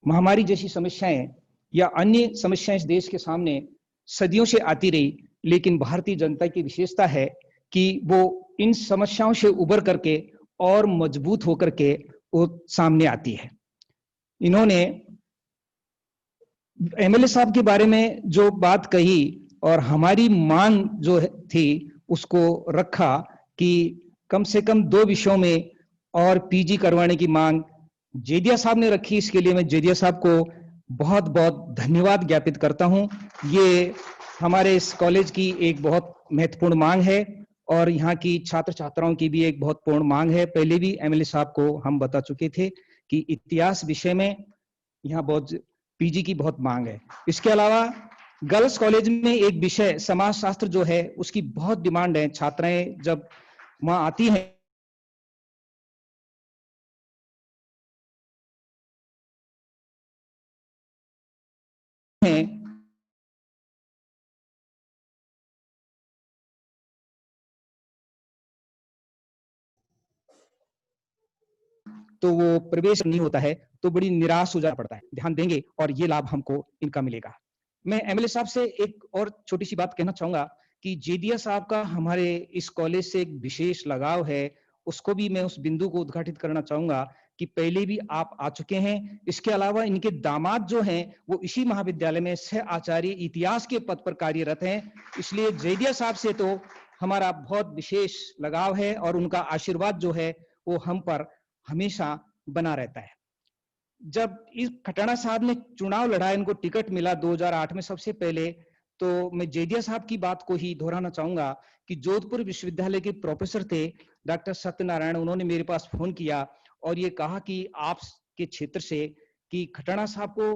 महामारी जैसी समस्याएं या अन्य समस्याएं इस देश के सामने सदियों से आती रही, लेकिन भारतीय जनता की विशेषता है कि वो इन समस्याओं से उबर करके और मजबूत होकर के वो सामने आती है। इन्होंने एमएलए साहब के बारे में जो बात कही और हमारी मांग जो थी उसको रखा कि कम से कम 2 विषयों में और पीजी करवाने की मांग जेदिया साहब ने रखी। इसके लिए मैं जेदिया साहब को बहुत बहुत धन्यवाद ज्ञापित करता हूं। ये हमारे इस कॉलेज की एक बहुत महत्वपूर्ण मांग है और यहाँ की छात्र छात्राओं की भी एक बहुत पूर्ण मांग है। पहले भी एमएलए साहब को हम बता चुके थे कि इतिहास विषय में यहाँ बहुत पीजी की बहुत मांग है। इसके अलावा गर्ल्स कॉलेज में एक विषय समाजशास्त्र जो है उसकी बहुत डिमांड है। छात्राएं जब वहां आती हैं तो वो प्रवेश नहीं होता है तो बड़ी निराश हो जाना पड़ता है। ध्यान देंगे और ये लाभ हमको इनका मिलेगा। मैं एमएलए साहब से एक और छोटी सी बात कहना चाहूंगा कि जेदिया साहब का हमारे इस कॉलेज से एक विशेष लगाव है। उसको भी मैं उस बिंदु को उद्घाटित करना चाहूंगा कि पहले भी आप आ चुके हैं। इसके अलावा इनके दामाद जो हैं वो इसी महाविद्यालय में सह आचार्य इतिहास के पद पर कार्यरत हैं। इसलिए जेदिया साहब से तो हमारा बहुत विशेष लगाव है और उनका आशीर्वाद जो है वो हम पर हमेशा बना रहता है। जब इस खटाना साहब ने चुनाव लड़ा, इनको टिकट मिला 2008 में सबसे पहले, तो मैं जेदिया साहब की बात को ही दोहराना चाहूंगा कि जोधपुर विश्वविद्यालय के प्रोफेसर थे डॉक्टर सत्यनारायण। उन्होंने मेरे पास फोन किया और ये कहा कि आपके क्षेत्र से कि खटाना साहब को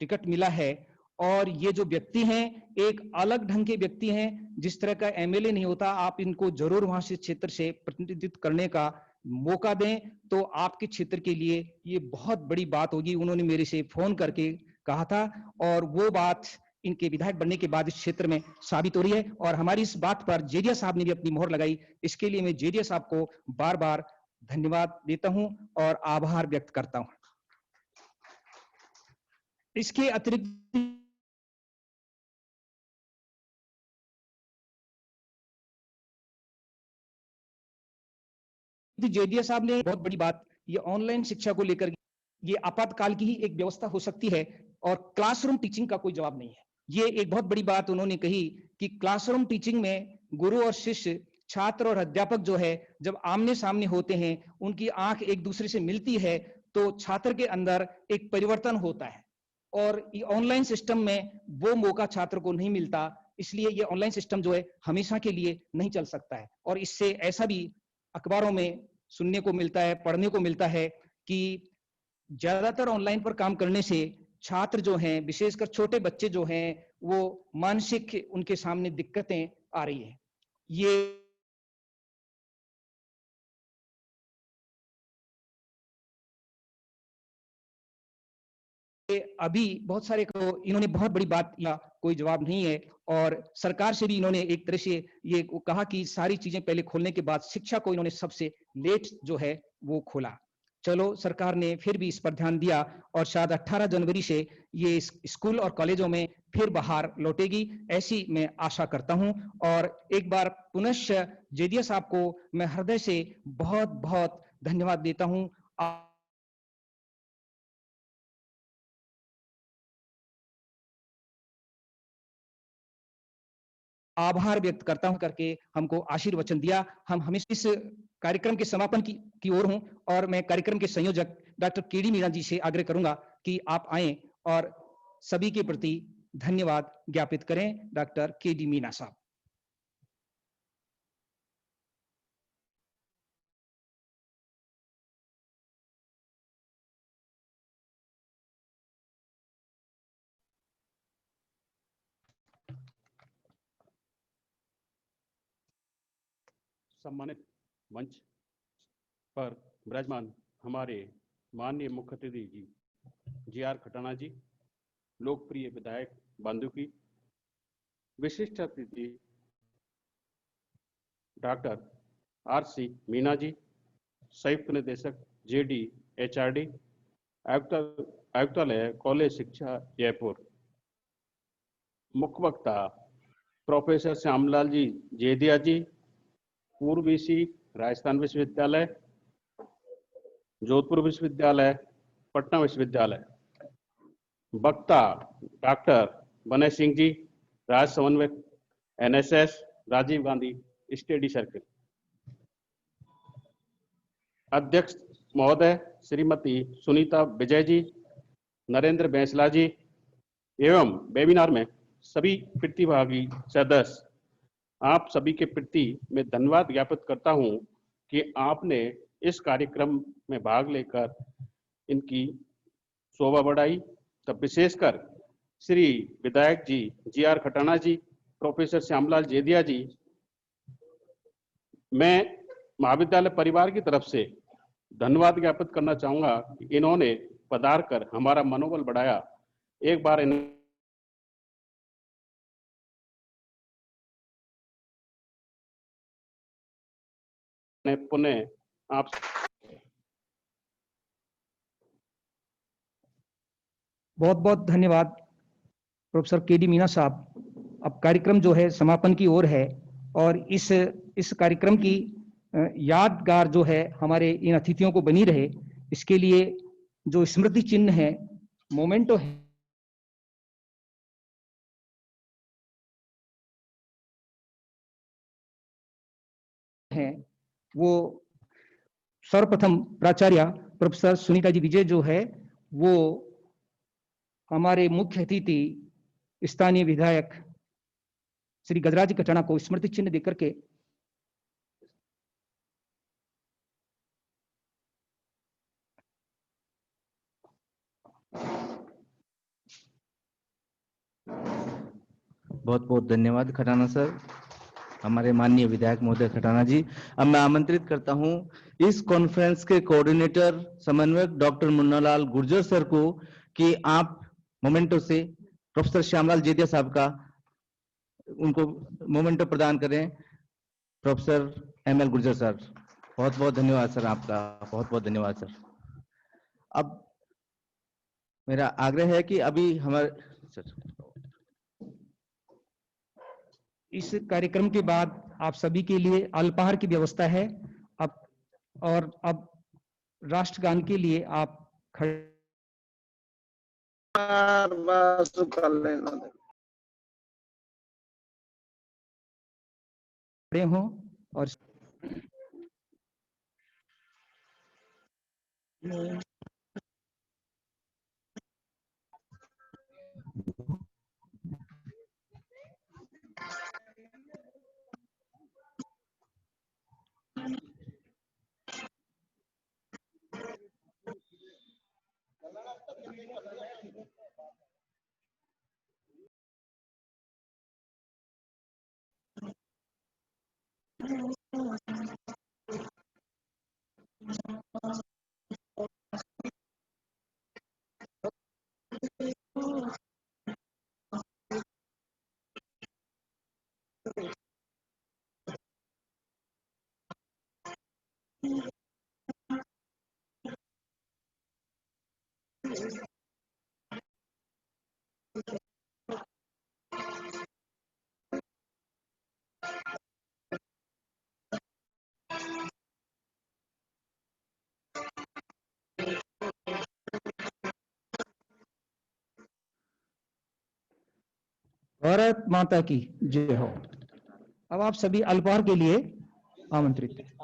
टिकट मिला है और ये जो व्यक्ति हैं एक अलग ढंग के व्यक्ति हैं, जिस तरह का एमएलए नहीं होता। आप इनको जरूर वहां से क्षेत्र से प्रतिनिधित्व करने का मौका दें तो आपके क्षेत्र के लिए ये बहुत बड़ी बात होगी। उन्होंने मेरे से फोन करके कहा था और वो बात इनके विधायक बनने के बाद इस क्षेत्र में साबित हो रही है और हमारी इस बात पर जेदिया साहब ने भी अपनी मोहर लगाई। इसके लिए मैं जेदिया साहब को बार बार धन्यवाद देता हूं और आभार व्यक्त करता हूं। इसके अतिरिक्त जेदिया साहब ने बहुत बड़ी बात, ये ऑनलाइन शिक्षा को लेकर ये आपातकाल की ही एक व्यवस्था हो सकती है और क्लासरूम टीचिंग का कोई जवाब नहीं है। ये एक बहुत बड़ी बात उन्होंने कही कि क्लासरूम टीचिंग में गुरु और शिष्य, छात्र और अध्यापक जो है जब आमने सामने होते हैं, उनकी आंख एक दूसरे से मिलती है तो छात्र के अंदर एक परिवर्तन होता है और ये ऑनलाइन सिस्टम में वो मौका छात्र को नहीं मिलता। इसलिए ये ऑनलाइन सिस्टम जो है हमेशा के लिए नहीं चल सकता है। और इससे ऐसा भी अखबारों में सुनने को मिलता है, पढ़ने को मिलता है कि ज्यादातर ऑनलाइन पर काम करने से छात्र जो हैं, विशेषकर छोटे बच्चे जो हैं, वो मानसिक उनके सामने दिक्कतें आ रही हैं। ये अभी बहुत सारे को इन्होंने बहुत बड़ी बात या कोई जवाब नहीं है, और सरकार से भी इन्होंने एक तरह से ये कहा कि सारी चीजें पहले खोलने के बाद शिक्षा को इन्होंने सबसे लेट जो है वो खोला। चलो, सरकार ने फिर भी इस पर ध्यान दिया और शायद 18 जनवरी से ये स्कूल और कॉलेजों में फिर बाहर लौटेगी, ऐसी मैं आशा करता हूं। और एक बार पुनश्च जेदिया साहब को मैं हृदय से बहुत बहुत धन्यवाद देता हूं। आभार व्यक्त करता हूं करके हमको आशीर्वचन दिया। हम हमेशा इस कार्यक्रम के समापन की ओर हूं, और मैं कार्यक्रम के संयोजक डॉक्टर केडी मीणा जी से आग्रह करूंगा कि आप आएं और सभी के प्रति धन्यवाद ज्ञापित करें। डॉक्टर केडी मीणा साहब। सम्मानित मंच पर विराजमान हमारे माननीय मुख्य अतिथि जी जी.आर. खटाना जी, लोकप्रिय विधायक बांदू की, विशिष्ट अतिथि डॉक्टर R.C. मीना जी, संयुक्त निदेशक JD HRD, आयुक्तालय कॉलेज शिक्षा जयपुर, मुख्य वक्ता प्रोफेसर श्यामलाल जी जेदिया जी, पूर्व VC राजस्थान विश्वविद्यालय, जोधपुर विश्वविद्यालय, पटना विश्वविद्यालय, वक्ता डॉक्टर बनय सिंह जी, राज्य समन्वयक NSS Rajiv Gandhi study circle, अध्यक्ष महोदय श्रीमती सुनीता विजय जी, नरेंद्र बैंसला जी, एवं वेबिनार में सभी प्रतिभागी सदस्य, आप सभी के प्रति मैं धन्यवाद ज्ञापित करता हूं कि आपने इस कार्यक्रम में भाग लेकर इनकी शोभा बढ़ाई। तब विशेषकर श्री विधायक जी जी.आर. खटाना जी, प्रोफेसर श्यामलाल जेदिया जी, मैं महाविद्यालय परिवार की तरफ से धन्यवाद ज्ञापित करना चाहूंगा कि इन्होंने पधार कर हमारा मनोबल बढ़ाया। एक बार पुनः आप बहुत बहुत धन्यवाद प्रोफेसर केडी मीना साहब। अब कार्यक्रम जो है समापन की ओर है, और इस कार्यक्रम की यादगार जो है हमारे इन अतिथियों को बनी रहे, इसके लिए जो स्मृति चिन्ह है, मोमेंटो है, वो सर्वप्रथम प्राचार्य प्रोफेसर सुनीता जी विजय जो है वो हमारे मुख्य अतिथि स्थानीय विधायक श्री गजराज खटाना को स्मृति चिन्ह देकर के बहुत बहुत धन्यवाद खटाना सर, हमारे माननीय विधायक महोदय खटाना जी। अब मैं आमंत्रित करता हूं इस कॉन्फ्रेंस के कोऑर्डिनेटर समन्वयक डॉक्टर मुन्नालाल गुर्जर सर को कि आप मोमेंटो से प्रोफेसर श्यामलाल जेदिया साहब का उनको मोमेंटो प्रदान करें। प्रोफेसर ML गुर्जर सर, बहुत बहुत धन्यवाद सर, आपका बहुत बहुत धन्यवाद सर। अब मेरा आग्रह है कि अभी हमारे सर इस कार्यक्रम के बाद आप सभी के लिए अल्पाहार की व्यवस्था है। अब राष्ट्रगान के लिए आप खड़े हों और भारत माता की जय हो। अब आप सभी अल्पहार के लिए आमंत्रित हैं।